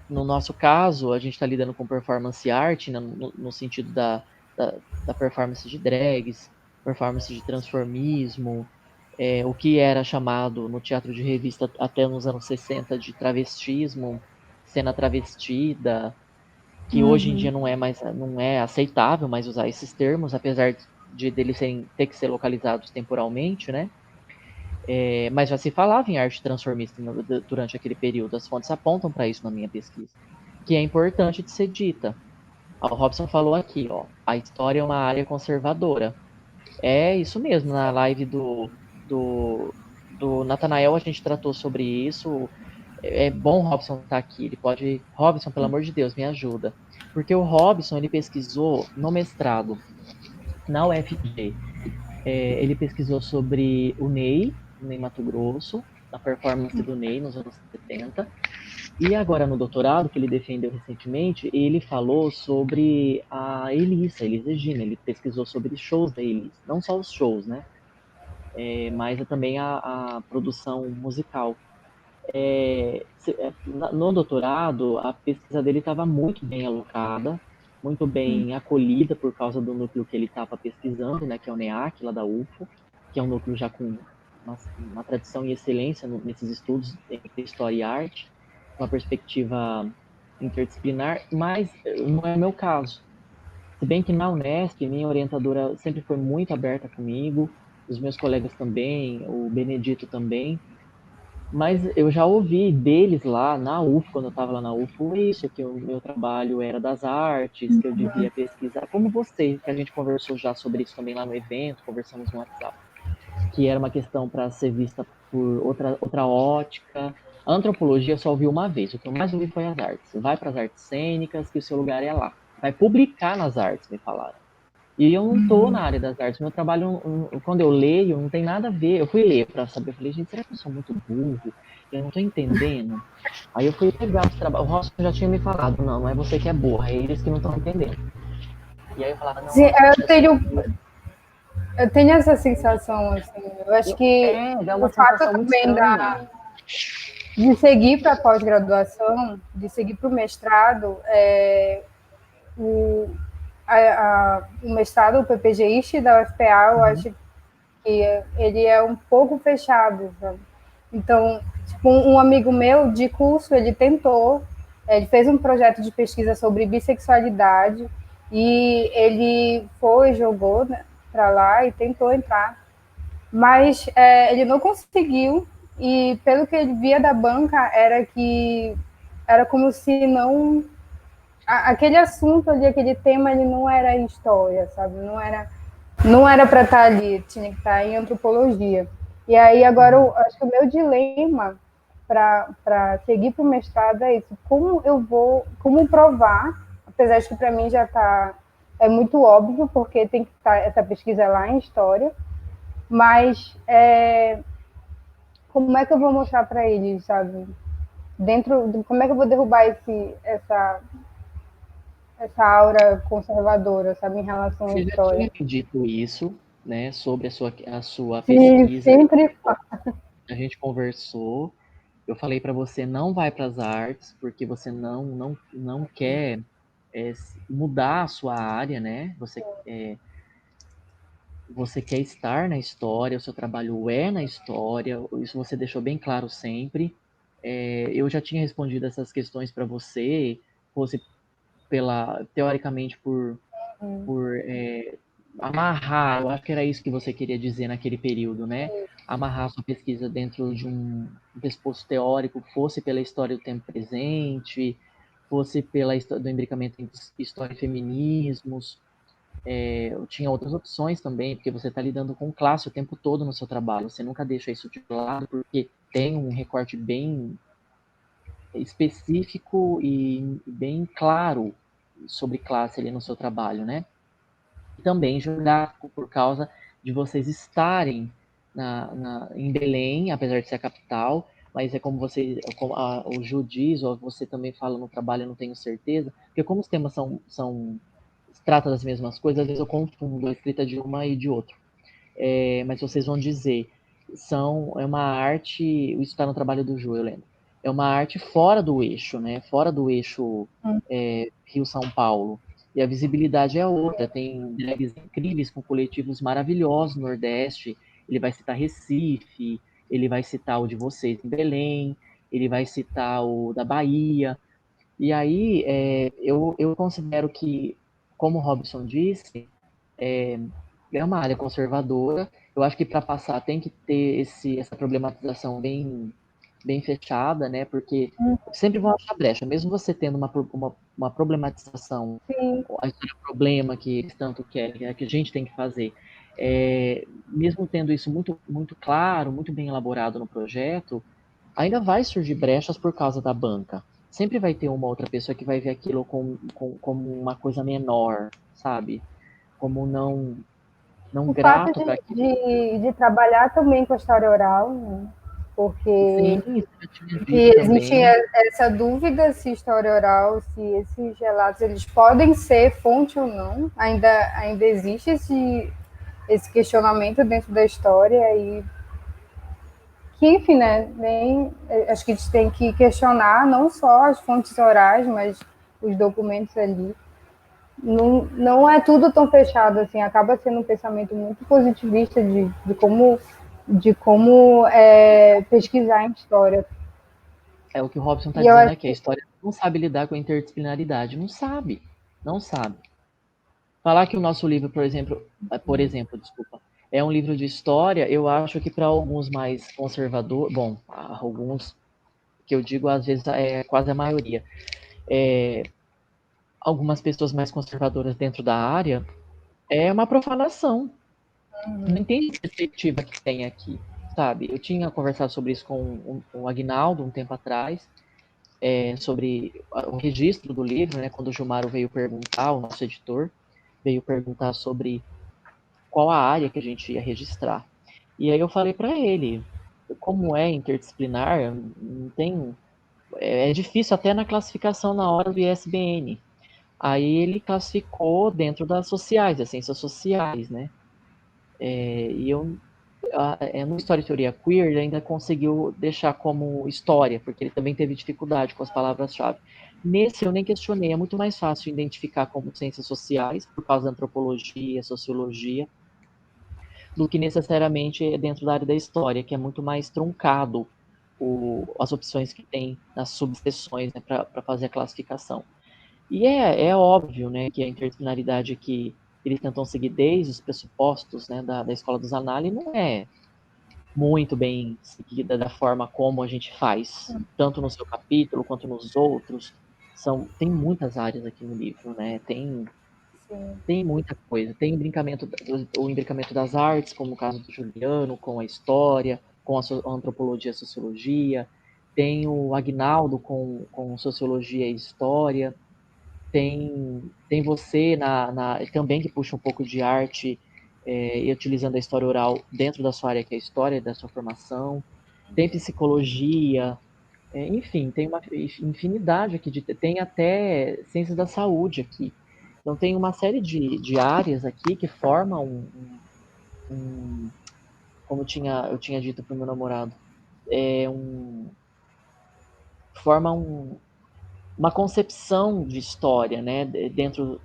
No nosso caso, a gente está lidando com performance art, né, no sentido da performance de drags, performance de transformismo, o que era chamado no teatro de revista até nos anos 60 de travestismo, cena travestida, que hoje em dia não é aceitável mais usar esses termos, apesar de deles ter que ser localizados temporalmente, né? Mas já se falava em arte transformista durante aquele período. As fontes apontam para isso na minha pesquisa, que é importante de ser dita. O Robson falou aqui, ó, a história é uma área conservadora. É isso mesmo, na live do Nathanael a gente tratou sobre isso. É bom o Robson estar aqui. Ele pode. Robson, pelo amor de Deus, me ajuda. Porque o Robson ele pesquisou no mestrado na UFG. Ele pesquisou sobre o Ney Mato Grosso, a performance do Ney nos anos 70. E agora no doutorado, que ele defendeu recentemente, ele falou sobre a Elis Regina. Ele pesquisou sobre shows da Elis. Não só os shows, né? Mas também a produção musical. No doutorado, a pesquisa dele estava muito bem alocada, muito bem acolhida por causa do núcleo que ele estava pesquisando, né, que é o NEAC, lá da UFO, que é um núcleo já com uma tradição e excelência nesses estudos entre história e arte, uma perspectiva interdisciplinar, mas não é o meu caso. Se bem que na Unesp, minha orientadora sempre foi muito aberta comigo, os meus colegas também, o Benedito também, mas eu já ouvi deles lá na UF, quando eu estava lá na UF, isso, que o meu trabalho era das artes, que eu devia pesquisar, como você, que a gente conversou já sobre isso também lá no evento, conversamos no WhatsApp, que era uma questão para ser vista por outra ótica. A antropologia eu só ouvi uma vez, o que eu mais ouvi foi as artes. Vai para as artes cênicas, que o seu lugar é lá. Vai publicar nas artes, me falaram. E eu não tô na área das artes. Meu trabalho, quando eu leio, não tem nada a ver. Eu fui ler para saber. Eu falei, gente, será que eu sou muito burro? Eu não tô entendendo. Aí eu fui pegar os trabalhos. O Robson já tinha me falado, não, não é você que é burra, é eles que não estão entendendo. E aí eu falava, não, Sim, nossa, eu tenho essa sensação, assim, eu acho que dá o uma fato sensação muito também estranha. de seguir para a pós-graduação, de seguir para o mestrado, o, o mestrado, o PPGIST da UFPA, eu acho que ele é um pouco fechado, sabe? Então, tipo, um amigo meu de curso, ele tentou, ele fez um projeto de pesquisa sobre bissexualidade e ele foi, jogou, né, para lá e tentou entrar, mas ele não conseguiu e pelo que ele via da banca era que era como se não aquele assunto ali, aquele tema, ele não era história, sabe? Não era para estar ali, tinha que estar em antropologia. E aí agora eu acho que o meu dilema para seguir para o mestrado é isso, como provar, apesar de que para mim já está é muito óbvio, porque tem que estar essa pesquisa lá em história, mas como é que eu vou mostrar para eles, sabe? Como é que eu vou derrubar essa aura conservadora, sabe, em relação à Você já história? tinha me dito isso, né, sobre a sua Sim, pesquisa. sempre A gente conversou. Eu falei para você não vai para as artes porque você não quer mudar a sua área, né? Você quer estar na história, o seu trabalho é na história, isso você deixou bem claro sempre. Eu já tinha respondido essas questões para você, fosse teoricamente por amarrar, eu acho que era isso que você queria dizer naquele período, né? Amarrar sua pesquisa dentro de um pressuposto teórico, fosse pela história do tempo presente, fosse do imbricamento entre história e feminismos. Eu tinha outras opções também, porque você está lidando com classe o tempo todo no seu trabalho, você nunca deixa isso de lado, porque tem um recorte bem específico e bem claro sobre classe ali no seu trabalho, né? também geográfico, por causa de vocês estarem em Belém, apesar de ser a capital, mas é como o Ju diz, ou você também fala no trabalho, eu não tenho certeza, porque como os temas trata das mesmas coisas, às vezes eu confundo a escrita de uma e de outro. Mas vocês vão dizer, é uma arte, isso está no trabalho do Ju, eu lembro, é uma arte fora do eixo, né? Fora do eixo Rio-São Paulo. E a visibilidade é outra. Tem drags incríveis com coletivos maravilhosos no Nordeste. Ele vai citar Recife, ele vai citar o de vocês em Belém, ele vai citar o da Bahia. E aí eu considero que, como o Robson disse, é uma área conservadora. Eu acho que para passar tem que ter essa problematização bem fechada, né? Porque sempre vão achar brecha, mesmo você tendo uma problematização, Sim. aquele problema que eles tanto querem, que a gente tem que fazer, mesmo tendo isso muito, muito claro, muito bem elaborado no projeto, ainda vai surgir brechas por causa da banca. Sempre vai ter uma outra pessoa que vai ver aquilo como uma coisa menor, sabe? Como não O fato grato para aquilo. de trabalhar também com a história oral, né? Sim, Porque isso eu tinha que dito existe também. essa dúvida se história oral, se esses relatos eles podem ser fonte ou não. Ainda existe esse questionamento dentro da história e que, enfim, né, acho que a gente tem que questionar não só as fontes orais, mas os documentos ali. Não é tudo tão fechado assim, acaba sendo um pensamento muito positivista de como pesquisar em história. É o que o Robson está E eu dizendo acho aqui. A que história não sabe lidar com a interdisciplinaridade. Não sabe. Não sabe. Falar que o nosso livro, por exemplo, desculpa, é um livro de história, eu acho que para alguns mais conservadores, bom, alguns que eu digo às vezes é quase a maioria, algumas pessoas mais conservadoras dentro da área, é uma profanação. Não entende a perspectiva que tem aqui, sabe? Eu tinha conversado sobre isso com o Agnaldo um tempo atrás, sobre o registro do livro, né? Quando o Gilmaro veio perguntar, o nosso editor, veio perguntar sobre qual a área que a gente ia registrar. E aí eu falei para ele, como é interdisciplinar, não tem, é difícil até na classificação na hora do ISBN. Aí ele classificou dentro das sociais, das ciências sociais, né? E eu no História e Teoria Queer ele ainda conseguiu deixar como história, porque ele também teve dificuldade com as palavras-chave. Nesse eu nem questionei, é muito mais fácil identificar como ciências sociais, por causa da antropologia, sociologia, do que necessariamente dentro da área da história, que é muito mais truncado as opções que tem nas subseções, né, para fazer a classificação. E é óbvio, né, que a interdisciplinaridade que eles tentam seguir desde os pressupostos, né, da Escola dos Análises não é muito bem seguida da forma como a gente faz, tanto no seu capítulo quanto nos outros. Tem muitas áreas aqui no livro, né? Tem muita coisa. Tem o imbricamento das artes, como o caso do Juliano, com a história, com a antropologia e a sociologia. Tem o Agnaldo com sociologia e história. Tem você também que puxa um pouco de arte e utilizando a história oral dentro da sua área, que é a história, da sua formação. Tem psicologia, enfim, tem uma infinidade aqui, tem até ciências da saúde aqui. Então tem uma série de áreas aqui que formam como eu tinha dito para o meu namorado, é um, forma uma concepção de história, né, dentro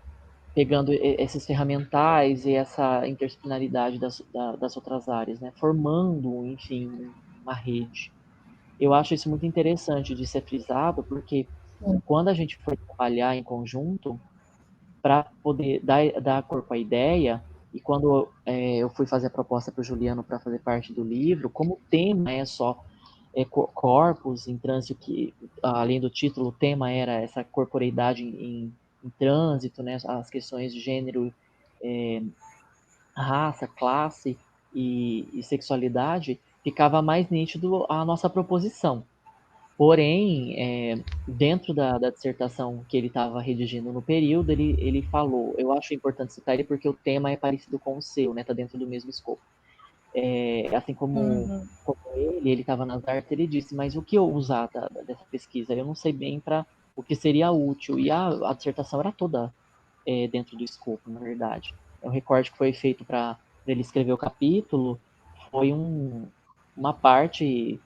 pegando esses ferramentais e essa interdisciplinaridade das outras áreas, né? Formando, enfim, uma rede. Eu acho isso muito interessante de ser frisado, porque quando a gente foi trabalhar em conjunto, para poder dar corpo à ideia, e quando eu fui fazer a proposta para o Juliano para fazer parte do livro, como o tema é só corpos em trânsito, que além do título, o tema era essa corporeidade em trânsito, né, as questões de gênero, é, raça, classe e sexualidade, ficava mais nítido a nossa proposição. Porém, dentro da dissertação que ele estava redigindo no período, ele falou, eu acho importante citar ele porque o tema é parecido com o seu, né? Está dentro do mesmo escopo. Assim como, Uhum. como ele estava nas artes, ele disse, mas o que eu usar dessa pesquisa? Eu não sei bem para o que seria útil. E a dissertação era toda dentro do escopo, na verdade. O recorte que foi feito para ele escrever o capítulo foi uma parte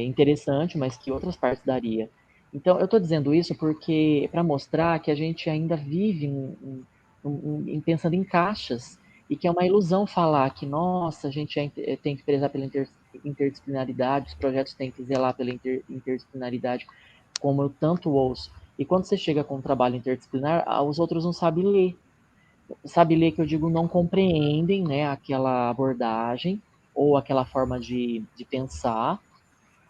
interessante, mas que outras partes daria. Então, eu estou dizendo isso porque para mostrar que a gente ainda vive pensando em caixas e que é uma ilusão falar que, nossa, a gente tem que prezar pela interdisciplinaridade, os projetos têm que zelar pela interdisciplinaridade, como eu tanto ouço. E quando você chega com um trabalho interdisciplinar, os outros não sabem ler. Sabe ler que eu digo não compreendem, né, aquela abordagem ou aquela forma de pensar.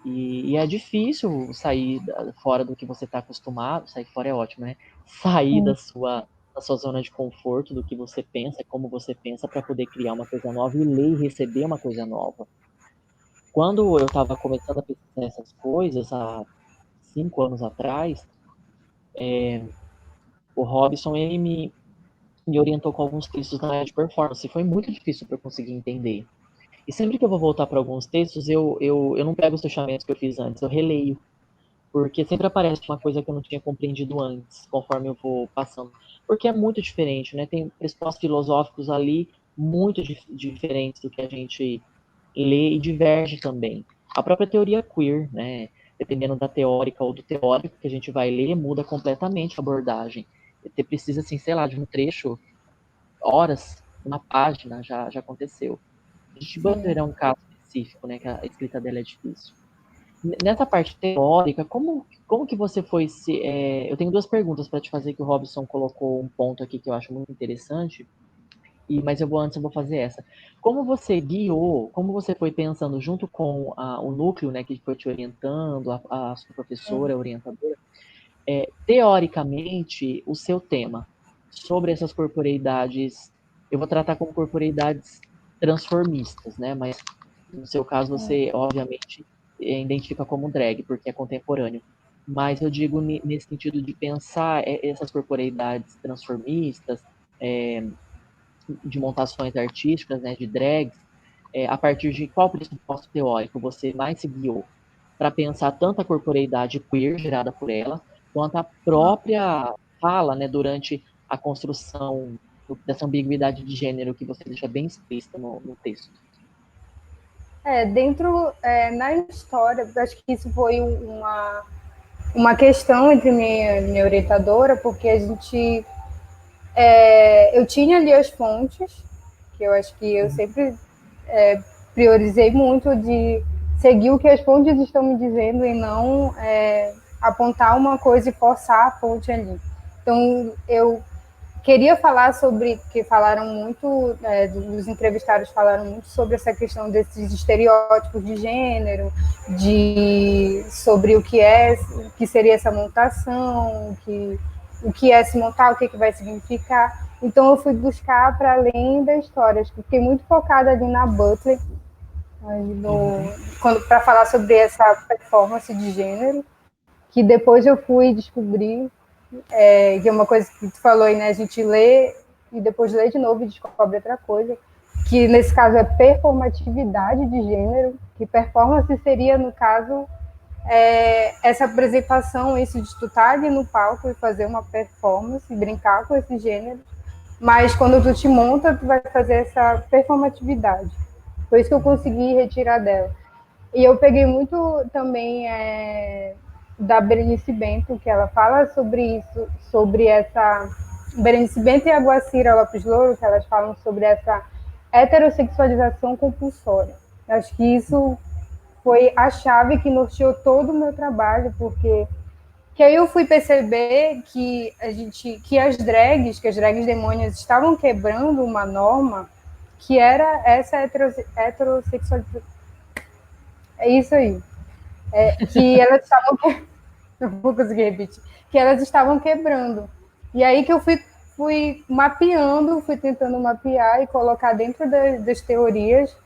E é difícil sair fora do que você está acostumado. Sair fora é ótimo, né? Sair da sua zona de conforto, do que você pensa, como você pensa, para poder criar uma coisa nova e ler e receber uma coisa nova. Quando eu estava começando a pesquisar essas coisas, há 5 anos atrás, o Robson ele me orientou com alguns textos na área de performance. Foi muito difícil para eu conseguir entender. E sempre que eu vou voltar para alguns textos, eu não pego os fechamentos que eu fiz antes, eu releio. Porque sempre aparece uma coisa que eu não tinha compreendido antes, conforme eu vou passando. Porque é muito diferente, né? Tem pressupostos filosóficos ali muito diferentes do que a gente lê e diverge também. A própria teoria queer, né? Dependendo da teórica ou do teórico que a gente vai ler, muda completamente a abordagem. Você precisa, assim, sei lá, de um trecho, horas, uma página, já aconteceu. A gente Butler é um caso específico, né? Que a escrita dela é difícil. Nessa parte teórica, como que você foi se. Eu tenho duas perguntas para te fazer, que o Robson colocou um ponto aqui que eu acho muito interessante, mas antes eu vou fazer essa. Como você guiou, como você foi pensando junto com o núcleo, né, que foi te orientando, a sua professora, a orientadora, teoricamente, o seu tema sobre essas corporeidades, eu vou tratar como corporeidades transformistas, né? Mas no seu caso você, obviamente, identifica como drag, porque é contemporâneo. Mas eu digo nesse sentido de pensar essas corporeidades transformistas, é, de montações artísticas, né, de drags, a partir de qual pressuposto teórico você mais se guiou para pensar tanto a corporeidade queer gerada por ela, quanto a própria fala, né, durante a construção dessa ambiguidade de gênero que você deixa bem explícita no texto. Na história, acho que isso foi uma questão entre minha orientadora, porque eu tinha ali as fontes, que eu acho que eu sempre priorizei muito de seguir o que as fontes estão me dizendo e não apontar uma coisa e forçar a fonte ali. Então, eu queria falar sobre, porque falaram muito, os entrevistados falaram muito sobre essa questão desses estereótipos de gênero, sobre o que seria essa montação, o que é se montar, o que vai significar. Então eu fui buscar para além da história, acho que fiquei muito focada ali na Butler, para falar sobre essa performance de gênero, que depois eu fui descobrir que é uma coisa que tu falou aí, né? A gente lê e depois lê de novo e descobre outra coisa, que nesse caso é performatividade de gênero, que performance seria, no caso, essa apresentação, isso de tu estar ali no palco e fazer uma performance, brincar com esse gênero, mas quando tu te monta, tu vai fazer essa performatividade. Foi isso que eu consegui retirar dela. E eu peguei muito também da Berenice Bento, que ela fala sobre isso, sobre essa... Berenice Bento e a Guacira Lopes Louro, que elas falam sobre essa heterossexualização compulsória. Acho que isso foi a chave que norteou todo o meu trabalho, porque que aí eu fui perceber que que as drags demônias estavam quebrando uma norma que era essa heterossexualização. É isso aí. Que elas estavam... Não vou conseguir repetir. Que elas estavam quebrando. E aí que eu fui mapeando, fui tentando mapear e colocar dentro das teorias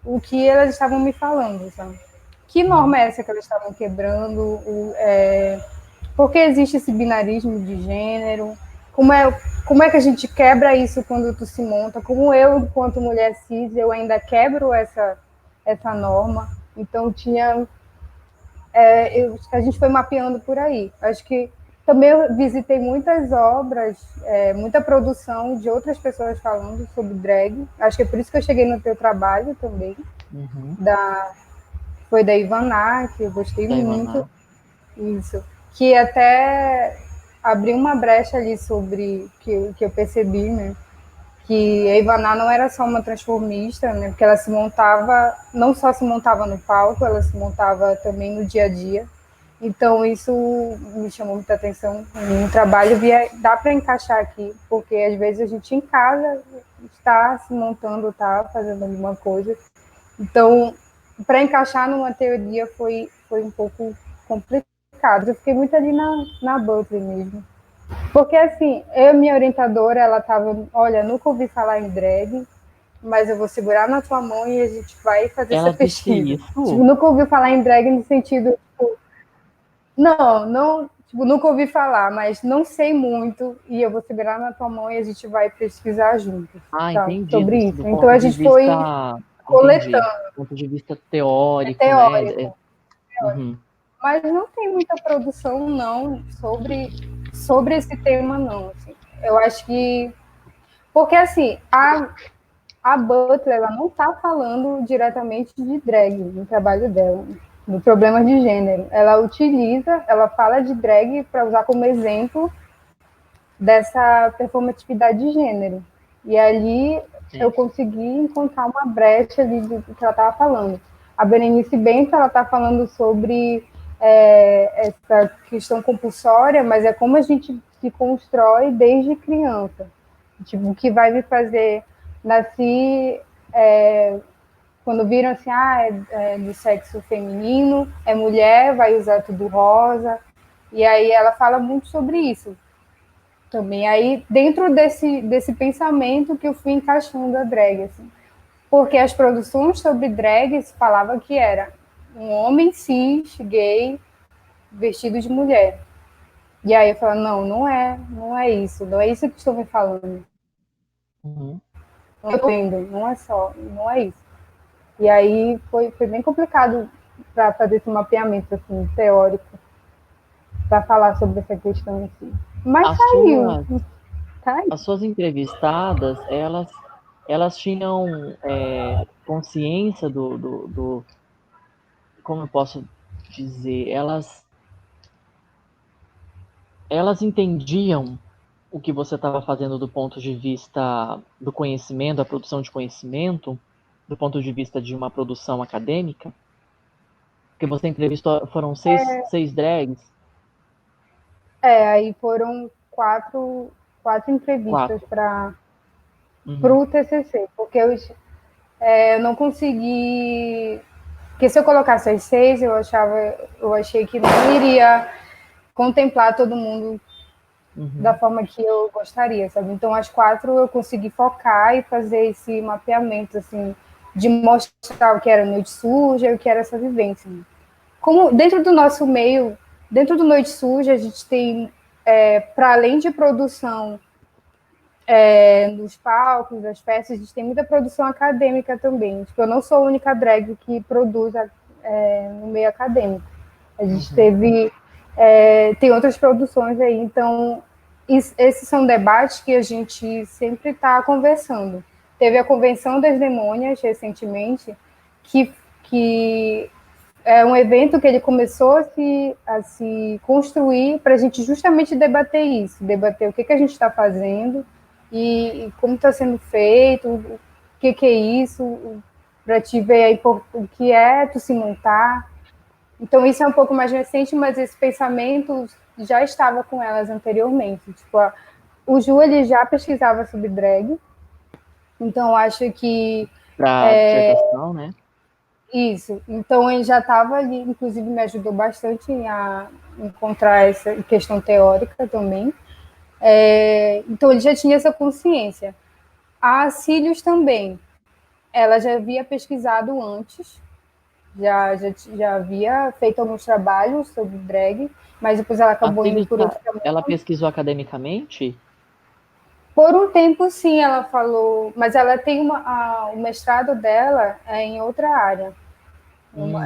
o que elas estavam me falando, sabe? que norma é essa que elas estavam quebrando, por que existe esse binarismo de gênero, como é que a gente quebra isso quando tu se monta, como eu, enquanto mulher cis, eu ainda quebro essa norma. Então, a gente foi mapeando por aí. Acho que também eu visitei muitas obras, muita produção de outras pessoas falando sobre drag. Acho que é por isso que eu cheguei no teu trabalho também. Uhum. Foi da Ivaná, que eu gostei Da muito. Ivana. Isso. Que até abriu uma brecha ali sobre que eu percebi, né? Que a Ivaná não era só uma transformista, né? Porque ela se montava, não só se montava no palco, ela se montava também no dia a dia. Então, isso me chamou muita atenção no trabalho. Dá para encaixar aqui, porque às vezes a gente em casa está se montando, está fazendo alguma coisa. Então, para encaixar numa teoria foi um pouco complicado. Eu fiquei muito ali na Butler mesmo. Porque, assim, minha orientadora, ela estava, olha, nunca ouvi falar em drag, mas eu vou segurar na tua mão e a gente vai fazer essa Ela disse pesquisa. Tipo, isso? nunca ouvi falar em drag no sentido, tipo, não, tipo, nunca ouvi falar, mas não sei muito e eu vou segurar na tua mão e a gente vai pesquisar juntos, Ah, tá? entendi. Sobre Do isso. Então ponto a de gente foi vista. Entendi. coletando, Do ponto de vista é teórico, né? teórico, Uhum. mas não tem muita produção, não, sobre esse tema, não. Assim. Eu acho que. Porque, assim, a Butler ela não está falando diretamente de drag no trabalho dela, no problema de gênero. Ela fala de drag para usar como exemplo dessa performatividade de gênero. E ali eu Sim. consegui encontrar uma brecha ali do que ela estava falando. A Berenice Bento ela está falando sobre essa questão compulsória, mas é como a gente se constrói desde criança. Tipo, o que vai me fazer nascer quando viram assim, do sexo feminino, é mulher, vai usar tudo rosa. E aí ela fala muito sobre isso também. Aí, dentro desse pensamento que eu fui encaixando a drag, assim. Porque as produções sobre drags falavam que era um homem cis, gay, vestido de mulher. E aí eu falava, não é isso, não é isso que estou me falando. Uhum. Não estou vendo, não é isso. E aí foi bem complicado para fazer esse mapeamento assim, teórico, para falar sobre essa questão em si. Mas As saiu, suas, tá aí. as suas entrevistadas, elas tinham consciência como eu posso dizer, elas entendiam o que você estava fazendo do ponto de vista do conhecimento, da produção de conhecimento, do ponto de vista de uma produção acadêmica? Porque você entrevistou, foram seis drags? Aí foram quatro entrevistas Quatro. para Uhum. o TCC, porque eu não consegui. Porque se eu colocasse as seis, eu achei que não iria contemplar todo mundo da Uhum. forma que eu gostaria, sabe? Então, as quatro eu consegui focar e fazer esse mapeamento, assim, de mostrar o que era Noite Suja e o que era essa vivência. Como dentro do nosso meio, dentro do Noite Suja, a gente tem, para além de produção nos palcos, das festas, a gente tem muita produção acadêmica também. Tipo, eu não sou a única drag que produz no meio acadêmico. A gente Uhum. teve. Tem outras produções aí. Então, esses são debates que a gente sempre está conversando. Teve a Convenção das Demônias, recentemente, que é um evento que ele começou a se construir para a gente justamente debater isso, debater o que a gente está fazendo e como está sendo feito, o que é isso, para te ver o que é tu se montar. Então, isso é um pouco mais recente, mas esse pensamento já estava com elas anteriormente. Tipo, o Ju ele já pesquisava sobre drag, então acho que Para dissertação, né? isso. Então, ele já estava ali, inclusive me ajudou bastante a encontrar essa questão teórica também. Então, ele já tinha essa consciência. A Cílios também, ela já havia pesquisado antes, já havia feito alguns trabalhos sobre drag, mas depois ela acabou indo por outro caminho. Ela pesquisou academicamente? Por um tempo, sim, ela falou, mas ela tem o mestrado dela é em outra área,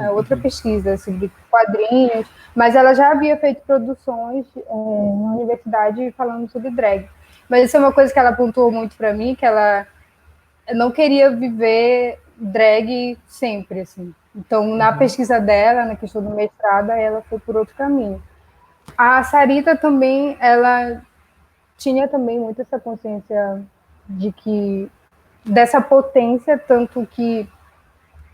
é outra pesquisa sobre quadrinhos, mas ela já havia feito produções na universidade falando sobre drag. Mas isso é uma coisa que ela pontuou muito para mim, que ela não queria viver drag sempre, assim. Então, na pesquisa dela, na questão do mestrado, ela foi por outro caminho. A Sarita também, ela tinha também muito essa consciência de que dessa potência, tanto que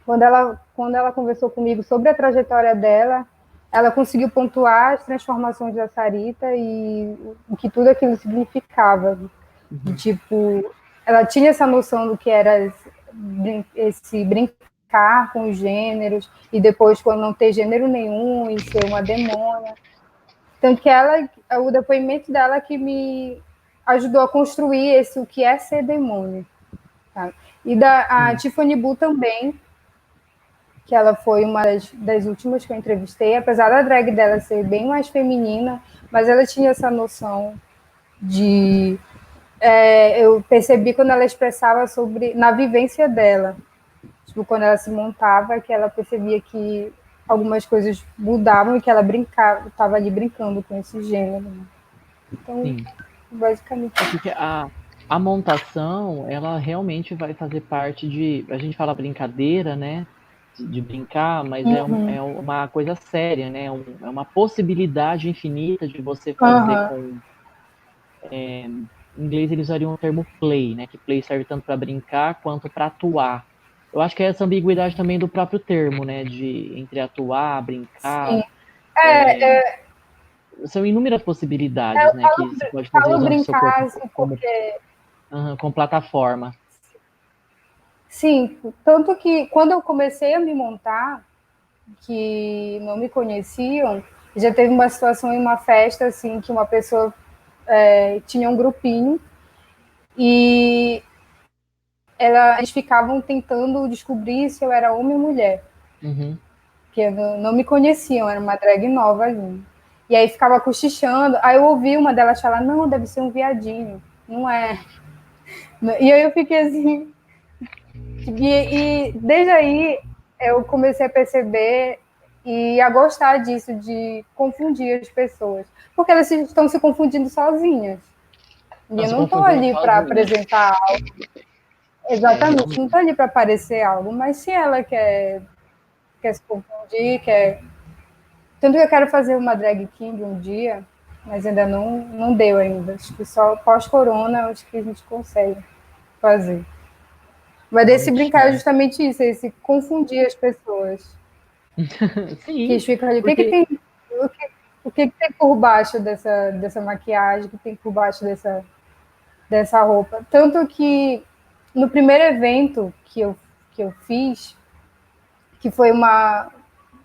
quando ela conversou comigo sobre a trajetória dela, ela conseguiu pontuar as transformações da Sarita e o que tudo aquilo significava. Tipo, ela tinha essa noção do que era esse brincar com os gêneros e depois quando não ter gênero nenhum e ser uma demônia. Tanto que o depoimento dela que me ajudou a construir o que é ser demônio. Tá? E a Tiffany Bu também, que ela foi uma das últimas que eu entrevistei, apesar da drag dela ser bem mais feminina, mas ela tinha essa noção de... eu percebi quando ela expressava na vivência dela, tipo, quando ela se montava, que ela percebia que algumas coisas mudavam e que ela estava ali brincando com esse gênero. Então, Sim. basicamente. Porque a montação, ela realmente vai fazer parte de. A gente fala brincadeira, né? De brincar, mas é uma coisa séria, né? É uma possibilidade infinita de você fazer com. Em inglês eles usariam o termo play, né? Que play serve tanto para brincar quanto para atuar. Eu acho que é essa ambiguidade também do próprio termo, né? Entre atuar, brincar. Sim. São inúmeras possibilidades, né? Que você pode fazer Falo usando o seu brincar, corpo assim, como, porque... como plataforma. Sim, tanto que quando eu comecei a me montar, que não me conheciam, já teve uma situação em uma festa, assim, que uma pessoa tinha um grupinho e eles ficavam tentando descobrir se eu era homem ou mulher, porque não me conheciam, era uma drag nova ali. E aí ficava cochichando, aí eu ouvi uma delas falar, não, deve ser um viadinho, não é. E aí eu fiquei assim, e desde aí eu comecei a perceber e a gostar disso, de confundir as pessoas, porque elas estão se confundindo sozinhas. E Estão eu se não estou confundindo ali para sozinhas. apresentar algo, exatamente, não estou ali para parecer algo, mas se ela quer se confundir, quer. Tanto que eu quero fazer uma drag king um dia, mas ainda não deu ainda. Acho que só pós-corona acho que a gente consegue fazer. Mas desse brincar é Ótimo. justamente isso, esse confundir as pessoas. Que Sim, eles ficam ali, porque o que tem por baixo dessa maquiagem, o que tem por baixo dessa roupa. Tanto que no primeiro evento que eu fiz, que foi uma.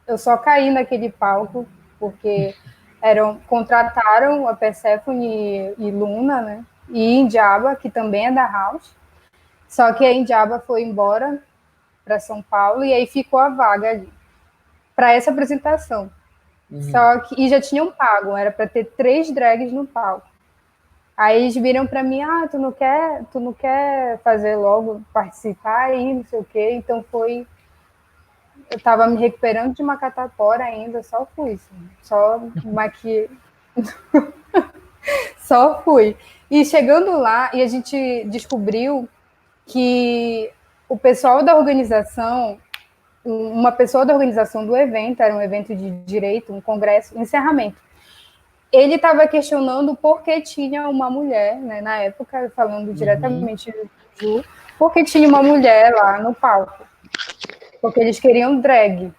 Eu só caí naquele palco, porque contrataram a Persephone e Luna, né? E Indiaba, que também é da House. Só que a Indiaba foi embora para São Paulo e aí ficou a vaga ali para essa apresentação. Só que e já tinham pago, era para ter 3 drags no palco. Aí eles viram para mim, tu não quer fazer logo participar aí, não sei o quê. Então eu estava me recuperando de uma catapora ainda, só fui, assim, só maqui, só fui. E chegando lá, e a gente descobriu que o pessoal da organização, uma pessoa da organização do evento, era um evento de direito, um congresso, um encerramento. Ele estava questionando por que tinha uma mulher, né, na época, falando diretamente do Ju, por que tinha uma mulher lá no palco. Porque eles queriam drag.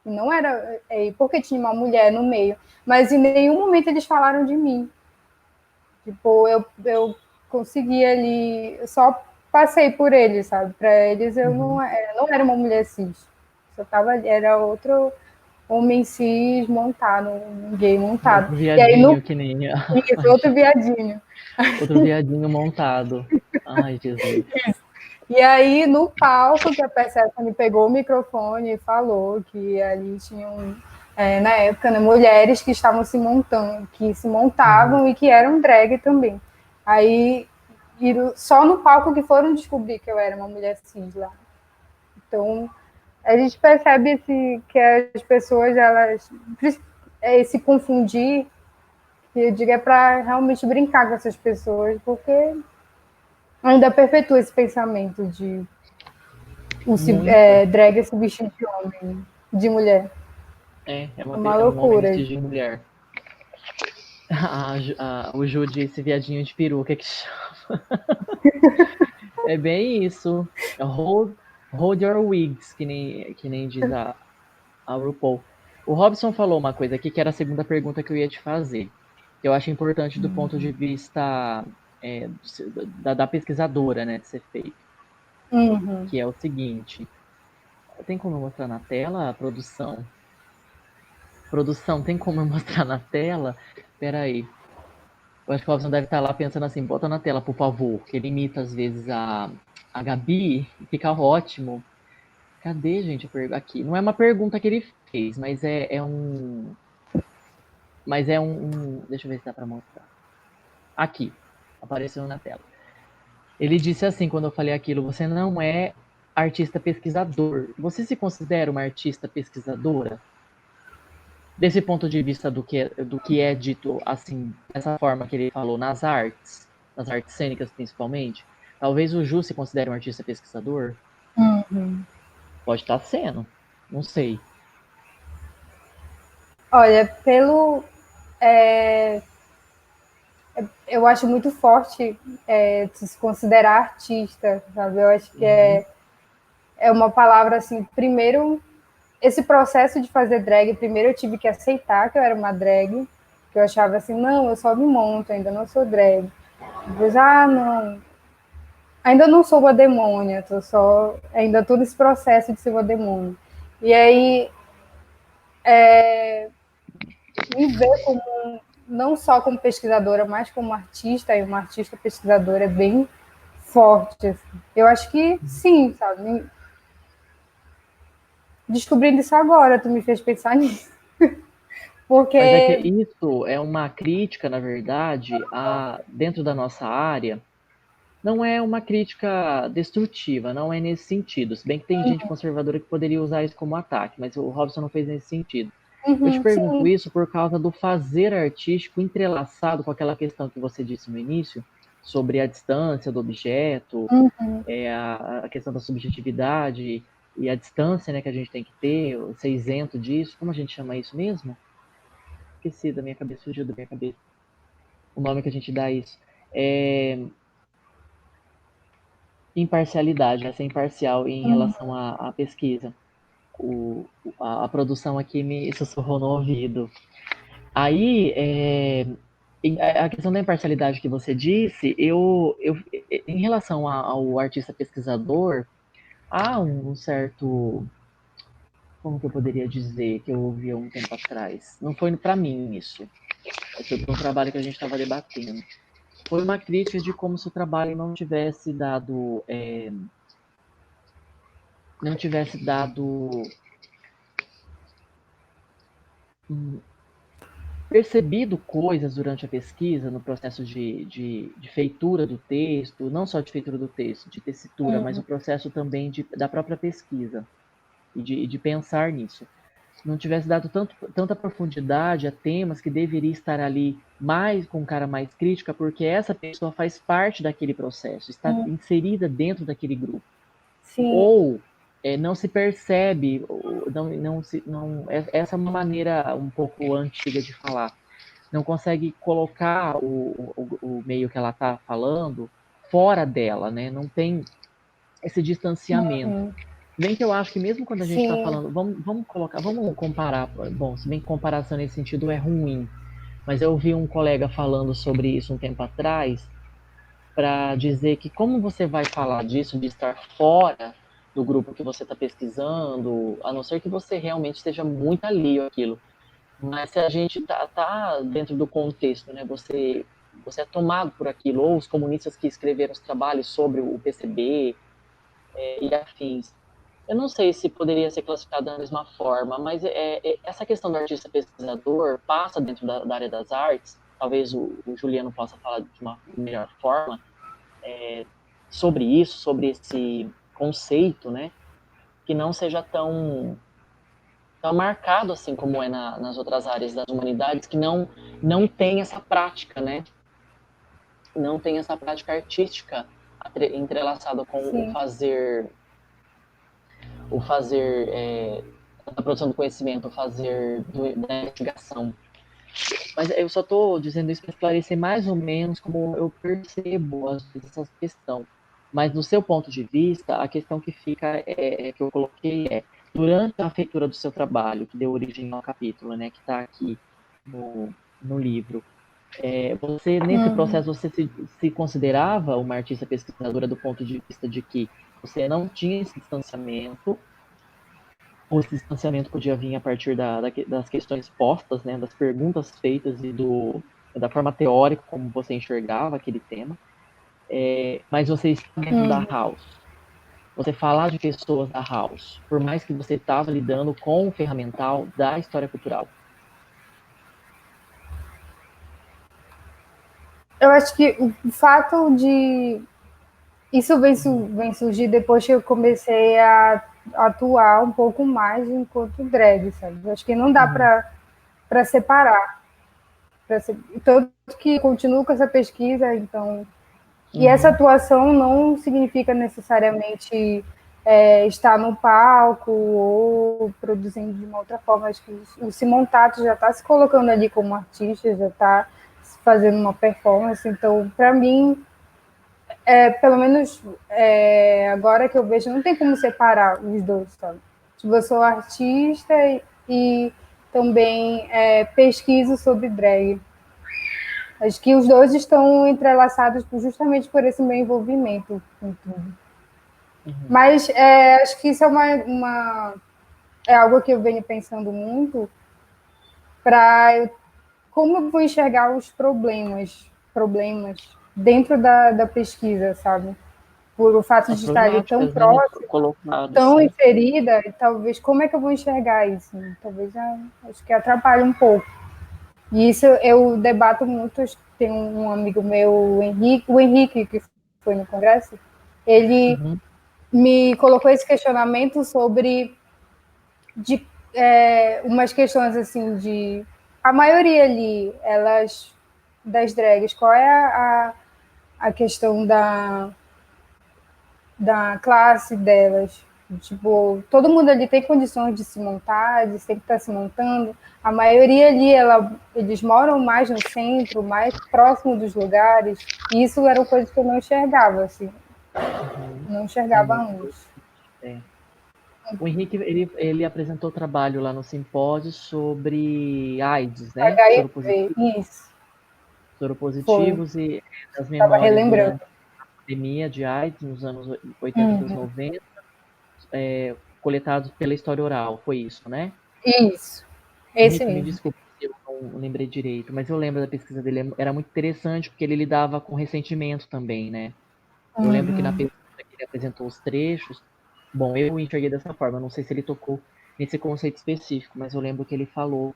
Não era. Porque tinha uma mulher no meio. Mas em nenhum momento eles falaram de mim. Tipo, eu consegui ali. Eu só passei por eles, sabe? Para eles eu não era uma mulher cis. Só tava ali, era outro homem cis montado, um gay montado. outro E aí viadinho que nem. isso, outro viadinho. Outro viadinho montado. Ai, Jesus. E aí, no palco, que a Persephone pegou o microfone e falou que ali tinham, na época, né, mulheres que estavam se montando, que se montavam e que eram drag também. Aí, só no palco que foram descobrir que eu era uma mulher cis lá. Então, a gente percebe que as pessoas, elas se confundir, que eu digo, é para realmente brincar com essas pessoas, porque ainda perpetua esse pensamento de Muito. drag é substituir de homem, de mulher. É uma É um homem loucura. vestido de mulher. O Ju disse viadinho de peruca que chama. É bem isso. Hold your wigs, que nem diz a RuPaul. O Robson falou uma coisa aqui que era a segunda pergunta que eu ia te fazer. Que eu acho importante do ponto de vista da pesquisadora, né, de ser feito. Uhum. Que é o seguinte. Tem como eu mostrar na tela a produção? Produção, tem como eu mostrar na tela? Peraí. Eu acho que o Robson deve estar lá pensando assim, bota na tela, por favor, que ele imita às vezes a Gabi e fica ótimo. Cadê, gente, a pergunta aqui? Não é uma pergunta que ele fez, mas é um... Mas é Deixa eu ver se dá para mostrar. Aqui, apareceu na tela. Ele disse assim, quando eu falei aquilo, você não é artista pesquisador. Você se considera uma artista pesquisadora? Desse ponto de vista do que é dito assim, dessa forma que ele falou, nas artes cênicas principalmente, talvez o Ju se considere um artista pesquisador? Uhum. Pode estar sendo, não sei. Olha, eu acho muito forte se considerar artista, sabe? Eu acho que Uhum. é uma palavra assim, primeiro, esse processo de fazer drag, primeiro eu tive que aceitar que eu era uma drag, que eu achava assim, não, eu só me monto, ainda não sou drag. Depois, não, ainda não sou uma demônia, ainda estou nesse processo de ser uma demônia. E aí, me ver como, não só como pesquisadora, mas como artista, e uma artista pesquisadora é bem forte. Assim. Eu acho que sim, sabe? Descobrindo isso agora, tu me fez pensar nisso. Mas é que Porque. isso é uma crítica, na verdade, dentro da nossa área. Não é uma crítica destrutiva, não é nesse sentido. Se bem que tem gente conservadora que poderia usar isso como ataque, mas o Robson não fez nesse sentido. Eu te pergunto Sim. isso por causa do fazer artístico entrelaçado com aquela questão que você disse no início, sobre a distância do objeto, a questão da subjetividade e a distância, né, que a gente tem que ter, ser isento disso. Como a gente chama isso mesmo? Esqueci da minha cabeça, fugiu da minha cabeça. O nome que a gente dá a isso. É imparcialidade, né? Ser imparcial em relação à pesquisa. A produção aqui me sussurrou no ouvido. Aí, a questão da imparcialidade que você disse, em relação ao artista pesquisador, há um certo, como que eu poderia dizer, que eu ouvi há um tempo atrás. Não foi para mim isso, foi para um trabalho que a gente estava debatendo. Foi uma crítica de como se o trabalho não tivesse dado percebido coisas durante a pesquisa, no processo de feitura do texto, não só de feitura do texto, de tessitura, mas o processo também da própria pesquisa e de pensar nisso. Não tivesse dado tanta profundidade a temas que deveria estar ali mais com cara mais crítica, porque essa pessoa faz parte daquele processo, está inserida dentro daquele grupo. Sim. Ou não se percebe, essa é uma maneira um pouco antiga de falar, não consegue colocar o meio que ela está falando fora dela, né? Não tem esse distanciamento. Bem que eu acho que mesmo quando a gente está Sim. falando, vamos comparar, bom, se bem que comparação nesse sentido é ruim, mas eu ouvi um colega falando sobre isso um tempo atrás, para dizer que como você vai falar disso, de estar fora do grupo que você está pesquisando, a não ser que você realmente esteja muito alheio àquilo. Mas se a gente tá dentro do contexto, né? Você é tomado por aquilo, ou os comunistas que escreveram os trabalhos sobre o PCB, e afins. Eu não sei se poderia ser classificado da mesma forma, mas essa questão do artista pesquisador passa dentro da área das artes. Talvez o Juliano possa falar de uma melhor forma sobre isso, sobre esse conceito, né? Que não seja tão marcado assim como é nas outras áreas das humanidades, que não tem essa prática, né? Não tem essa prática artística entrelaçada com Sim. o fazer da produção do conhecimento, o fazer da investigação. Mas eu só estou dizendo isso para esclarecer mais ou menos como eu percebo às vezes essa questão. Mas do seu ponto de vista, a questão que fica que eu coloquei durante a feitura do seu trabalho, que deu origem ao capítulo, né, que está aqui no livro, você nesse processo você se considerava uma artista pesquisadora do ponto de vista de que você não tinha esse distanciamento, ou esse distanciamento podia vir a partir das questões postas, né, das perguntas feitas e da forma teórica como você enxergava aquele tema, mas você está dentro da house. Você falar de pessoas da house, por mais que você estava lidando com o ferramental da história cultural. Eu acho que o fato de isso vem surgir depois que eu comecei a atuar um pouco mais enquanto drag, sabe? Eu acho que não dá para separar. Tanto que continuo com essa pesquisa, então. E essa atuação não significa necessariamente estar no palco ou produzindo de uma outra forma. Acho que o Simon Tato já está se colocando ali como artista, já está fazendo uma performance. Então, para mim, pelo menos agora que eu vejo, não tem como separar os dois, sabe? Tipo, eu sou artista e também pesquiso sobre drag. Acho que os dois estão entrelaçados justamente por esse meu envolvimento com tudo. Mas acho que isso é algo que eu venho pensando muito para como eu vou enxergar os problemas dentro da pesquisa, sabe? Por o fato As de estar ali tão problemáticas, né, próxima, colocadas, tão sim. inserida, e talvez como é que eu vou enxergar isso? Talvez acho que atrapalhe um pouco. E isso eu debato muito. Tem um amigo meu, o Henrique, que foi no congresso, ele me colocou esse questionamento sobre umas questões assim de a maioria ali, elas das drags, qual é a questão da classe delas? Tipo, todo mundo ali tem condições de se montar, de sempre estar se montando. A maioria ali, eles moram mais no centro, mais próximo dos lugares. E isso eram coisas que eu não enxergava, assim. Não enxergava antes. O Henrique, ele apresentou trabalho lá no simpósio sobre AIDS, né? HIV, isso. Foi. Soropositivos e as Estava memórias relembrando. durante a pandemia de AIDS nos anos 80 e 90, coletados pela história oral, foi isso, né? Isso. Esse Henrique, me mesmo. desculpe se eu não lembrei direito, mas eu lembro da pesquisa dele, era muito interessante porque ele lidava com ressentimento também, né? Eu lembro que na pesquisa que ele apresentou os trechos, bom, eu enxerguei dessa forma, não sei se ele tocou nesse conceito específico, mas eu lembro que ele falou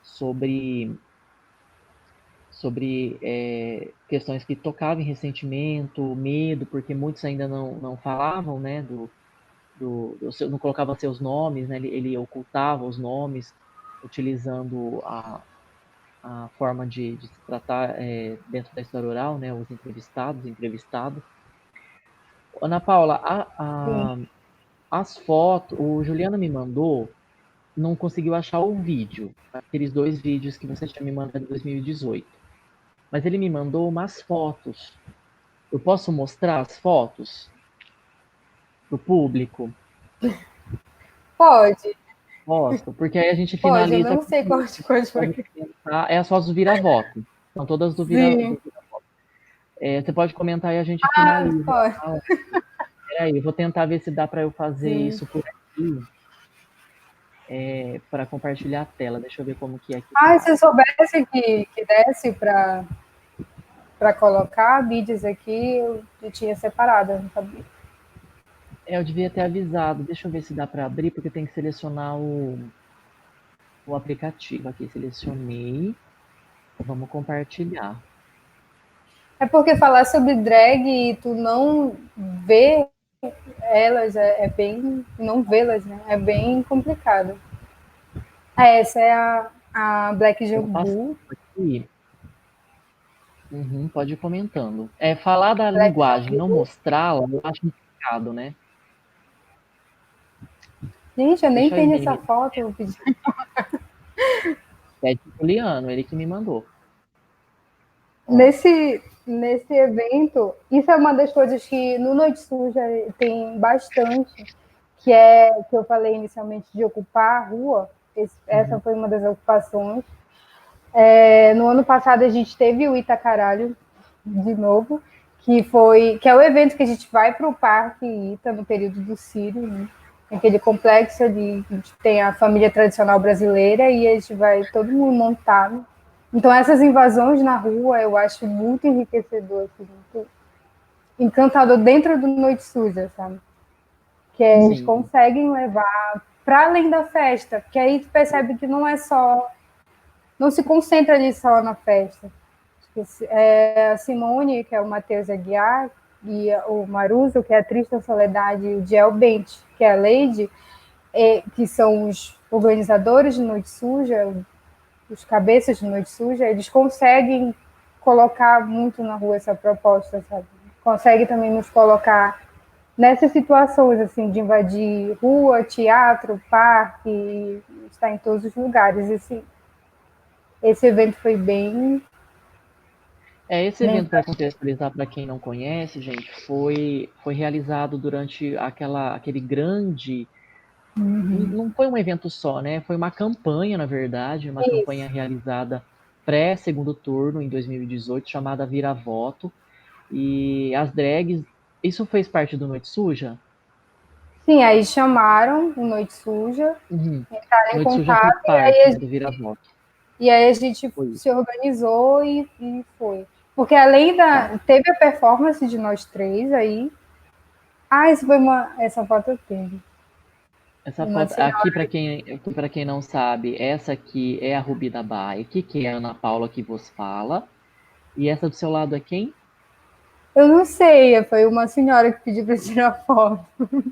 sobre questões que tocavam em ressentimento, medo, porque muitos ainda não falavam, né, não colocava seus nomes, né, ele ocultava os nomes, utilizando a forma de se tratar dentro da história oral, né, os entrevistados, entrevistado. Ana Paula, Sim. as fotos, o Juliano me mandou, não conseguiu achar o vídeo, aqueles dois vídeos que você tinha me mandado em 2018. Mas ele me mandou umas fotos. Eu posso mostrar as fotos pro público? Pode, Posso, porque aí a gente pode. Eu finaliza não com sei qual isso. coisa Pra foi. gente tentar. É as fotos do vira-voto. São todas Sim. você pode comentar e a gente finaliza. Pode. Peraí, eu vou tentar ver se dá para eu fazer Sim. isso por aqui, para compartilhar a tela. Deixa eu ver como que é que Ah, se faz. eu soubesse que desse para colocar vídeos aqui, eu tinha separado, eu não sabia. Eu devia ter avisado. Deixa eu ver se dá para abrir, porque tem que selecionar o aplicativo aqui. Selecionei. Vamos compartilhar. É porque falar sobre drag e tu não ver elas é bem. Não vê-las, né? É bem complicado. Essa é a Black Eu vou passar Jambu. aqui. Uhum, pode ir comentando. Falar da Black linguagem, não Jambu. mostrá-la, eu acho complicado, né? Gente, eu nem Deixa eu tenho essa minimizar. foto. Eu pedi. É de Juliano, ele que me mandou. Ó. Nesse evento, isso é uma das coisas que no Noite Suja tem bastante, que é que eu falei inicialmente de ocupar a rua. Essa Uhum. foi uma das ocupações. No ano passado a gente teve o Itacaralho de novo, que é o evento que a gente vai para o Parque Ita no período do Círio, né? Aquele complexo ali, a gente tem a família tradicional brasileira e a gente vai todo mundo montado. Então essas invasões na rua eu acho muito enriquecedor, assim, muito encantador dentro do Noite Suja, sabe? Que eles Sim, conseguem levar para além da festa, porque aí tu percebe que não é só, não se concentra ali só na festa. A Simone, que é o Matheus Aguiar, e o Maruso, que é a Tristan Soledade, e o Diel Bent, que é a Lady, que são os organizadores de Noite Suja, os cabeças de Noite Suja, eles conseguem colocar muito na rua essa proposta, sabe? Consegue também nos colocar nessas situações, assim, de invadir rua, teatro, parque, estar em todos os lugares. Esse evento foi bem, esse bem. evento, para contextualizar para quem não conhece, gente, foi realizado durante aquele grande. Não foi um evento só, né? Foi uma campanha, na verdade, uma campanha Isso. realizada pré-segundo turno em 2018, chamada Vira Voto. E as drags. Isso fez parte do Noite Suja? Sim, aí chamaram o Noite Suja, Uhum. entraram em Noite Suja fez contato, parte, né, do Vira Voto. e aí a gente Foi isso. se organizou e foi. Porque além Tá. da. Teve a performance de nós três aí. Ah, isso foi uma. Essa foto eu tenho. Essa Uma foto, aqui senhora. para quem não sabe, essa aqui é a Rubi da Bike, que é a Ana Paula que vos fala. E essa do seu lado é quem? Eu não sei, foi uma senhora que pediu para tirar foto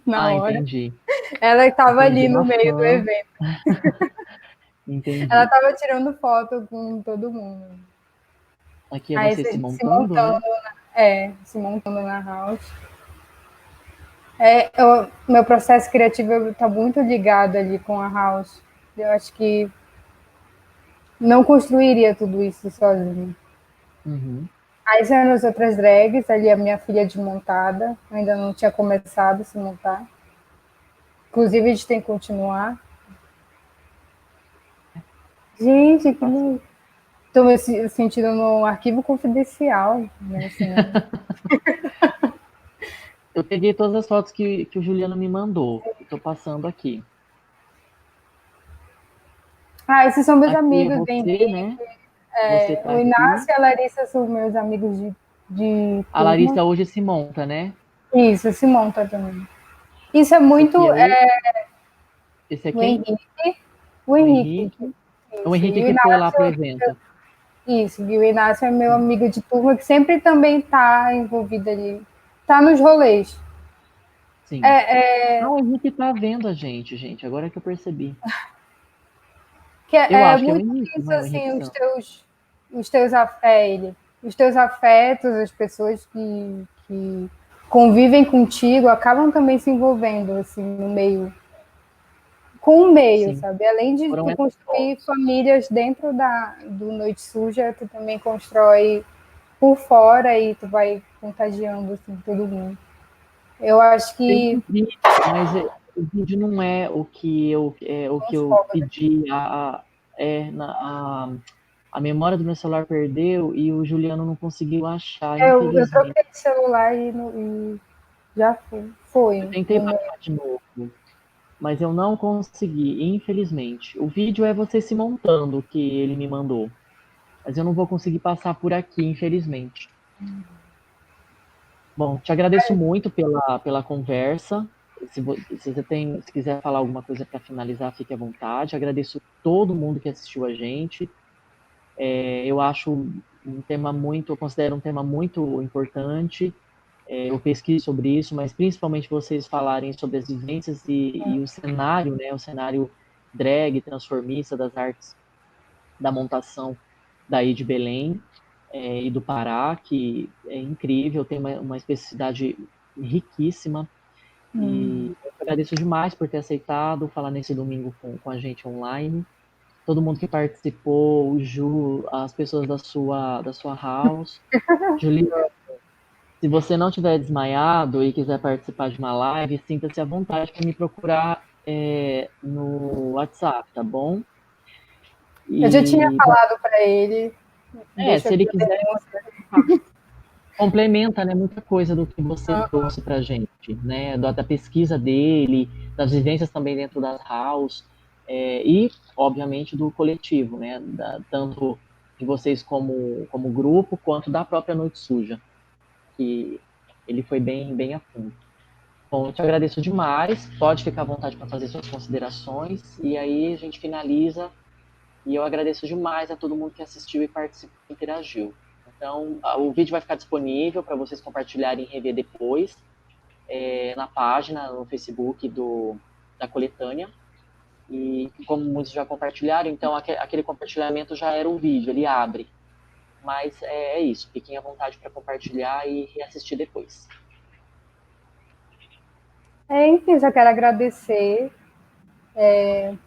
na Ah, hora. entendi. Ela estava Entendi, ali no uma meio do fã. evento. Ela Entendi. estava tirando foto com todo mundo. Aqui é Aí você se se montando, montando, né? se montando na house. Meu processo criativo está muito ligado ali com a house. Eu acho que não construiria tudo isso sozinho. Uhum. Aí são as outras drags, ali a minha filha desmontada, ainda não tinha começado a se montar. Inclusive, a gente tem que continuar. Gente, que Passa. lindo. Estou me sentindo no arquivo confidencial, né? Assim, Eu peguei todas as fotos que o Juliano me mandou. Estou passando aqui. esses são meus Aqui é amigos, você, né? Você tá o aqui. Inácio e a Larissa são meus amigos de A turma. Larissa hoje se monta, né? Isso, se monta também. Isso é Esse aqui muito é o. Esse é o quem? Henrique, o O Henrique, Henrique. O isso. Henrique E o que foi lá pro Inácio, evento. isso. E o Inácio é meu Sim. amigo de turma que sempre também está envolvido ali, está nos rolês. Sim. É, Ah, o Henrique tá vendo a gente, gente. Agora que eu percebi. que Eu é acho que é o muito Henrique, isso, não é o assim, Henrique Santos. ele, os teus afetos, as pessoas que convivem contigo acabam também se envolvendo, assim, no meio, com o meio, Sim. sabe? Além de Foram tu essas construir fotos. famílias dentro do Noite Suja, tu também constrói por fora e tu vai contagiando, assim, todo mundo. Eu acho Tem que um vídeo, mas o vídeo não é o que uns eu focos. pedi. A memória do meu celular perdeu e o Juliano não conseguiu achar, Eu infelizmente. troquei de celular e já Eu foi. tentei baixar de novo, mas eu não consegui, infelizmente. O vídeo é você se montando que ele me mandou, mas eu não vou conseguir passar por aqui, infelizmente. Bom, te agradeço muito pela conversa. se quiser falar alguma coisa para finalizar, fique à vontade. Agradeço todo mundo que assistiu a gente. Eu acho eu considero um tema muito importante. Eu pesquiso sobre isso, mas principalmente vocês falarem sobre as vivências e o cenário, né? O cenário drag, transformista das artes da montação daí de Belém e do Pará, que é incrível, tem uma especificidade riquíssima. E eu agradeço demais por ter aceitado falar nesse domingo com a gente online. Todo mundo que participou, o Ju, as pessoas da sua house. Juliana, se você não tiver desmaiado e quiser participar de uma live, sinta-se à vontade para me procurar no WhatsApp, tá bom? Eu já tinha E, bom, falado para ele, deixa se aqui ele a quiser, denúncia. complementa, né, muita coisa do que você trouxe para a gente, né, da pesquisa dele, das vivências também dentro das house, e, obviamente, do coletivo, né, tanto de vocês como grupo, quanto da própria Noite Suja, que ele foi bem, bem a fundo. Bom, eu te agradeço demais, pode ficar à vontade para fazer suas considerações, e aí a gente finaliza, e eu agradeço demais a todo mundo que assistiu e participou e interagiu. Então, o vídeo vai ficar disponível para vocês compartilharem e rever depois, na página, no Facebook da coletânea. E como muitos já compartilharam, então aquele compartilhamento já era o vídeo, ele abre. Mas é isso, fiquem à vontade para compartilhar e reassistir depois. Enfim, só quero agradecer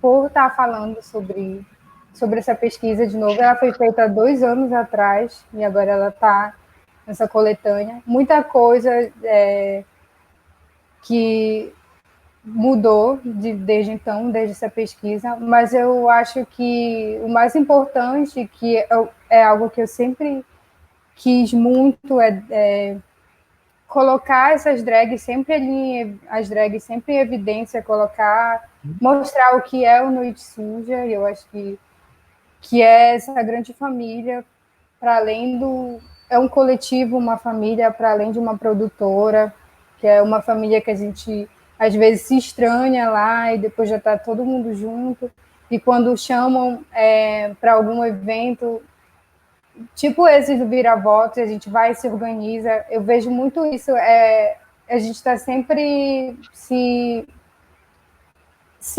por estar falando sobre essa pesquisa de novo. Ela foi feita há 2 anos atrás e agora ela está nessa coletânea. Muita coisa que mudou desde então, desde essa pesquisa, mas eu acho que o mais importante, que é algo que eu sempre quis muito, é colocar as drags sempre em evidência, mostrar o que é o Noite Suja, e eu acho que é essa grande família, para além é um coletivo, uma família, para além de uma produtora, que é uma família que a gente às vezes se estranha lá e depois já está todo mundo junto. E quando chamam para algum evento, tipo esses do Vira-Votos, a gente vai e se organiza. Eu vejo muito isso. A gente está sempre se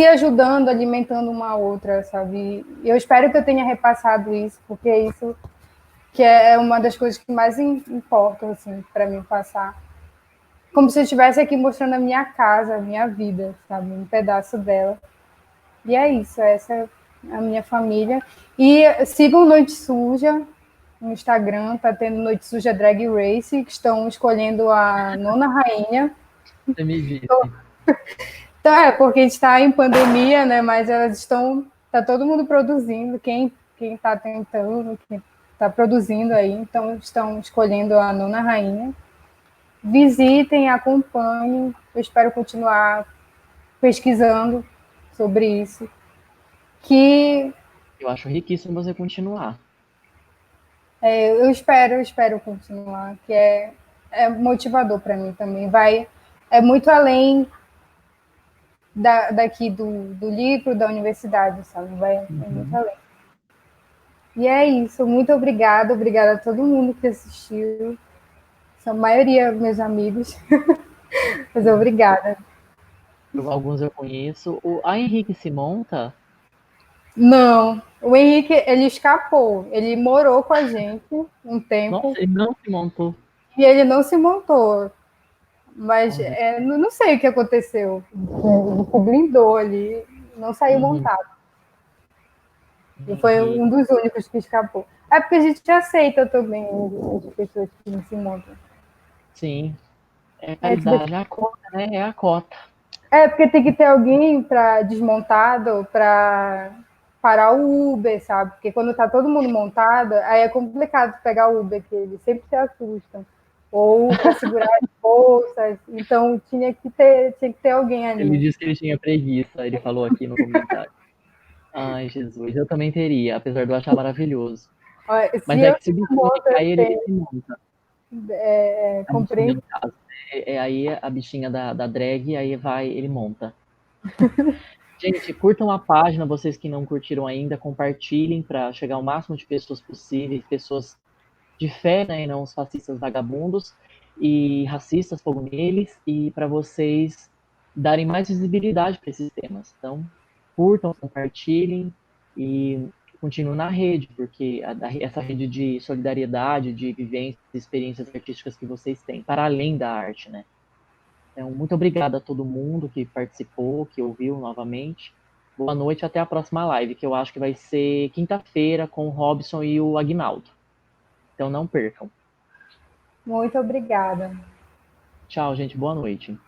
ajudando, alimentando uma a outra, sabe? E eu espero que eu tenha repassado isso, porque é isso que é uma das coisas que mais importam, assim, para mim passar. Como se eu estivesse aqui mostrando a minha casa, a minha vida, sabe? Um pedaço dela. E é isso, essa é a minha família. E sigam Noite Suja no Instagram, tá tendo Noite Suja Drag Race, que estão escolhendo a nona rainha. Você me disse. Então, porque a gente está em pandemia, né? Mas elas estão. Tá todo mundo produzindo, quem está tentando, quem está produzindo aí, então estão escolhendo a nona rainha. Visitem, acompanhem. Eu espero continuar pesquisando sobre isso. Eu acho riquíssimo você continuar. Eu espero continuar, que é motivador para mim também. É muito além daqui do livro, da universidade, sabe? É muito além. E é isso. Muito obrigada a todo mundo que assistiu. A maioria meus amigos. Mas obrigada. Alguns eu conheço. A Henrique se monta? Não, o Henrique, ele escapou. Ele morou com a gente um tempo. Nossa, ele não se montou. E ele não se montou. Mas não sei o que aconteceu. Ele se blindou ali, não saiu montado. E foi um dos únicos que escapou. É porque a gente aceita também as pessoas que não se montam. Sim. É caridade, é a cota, né? É a cota. Porque tem que ter alguém para desmontado, para parar o Uber, sabe? Porque quando tá todo mundo montado, aí é complicado pegar o Uber, que eles sempre se assustam. Ou para segurar as bolsas. Então tinha que ter alguém ali. Ele disse que ele tinha preguiça, ele falou aqui no comentário. Ai, Jesus, eu também teria, apesar de eu achar maravilhoso. Mas é que se o bichinho cair, ele se monta. Compreensível. Aí a bichinha da drag, aí ele monta. Gente, curtam a página, vocês que não curtiram ainda, compartilhem para chegar ao máximo de pessoas possíveis, pessoas de fé, né, e não os fascistas vagabundos e racistas, fogo neles, e para vocês darem mais visibilidade para esses temas. Então, curtam, compartilhem e continuem na rede, porque essa rede de solidariedade, de vivências, experiências artísticas que vocês têm, para além da arte, né? Então, muito obrigado a todo mundo que participou, que ouviu novamente. Boa noite, até a próxima live, que eu acho que vai ser quinta-feira com o Robson e o Agnaldo. Então não percam. Muito obrigada. Tchau, gente. Boa noite.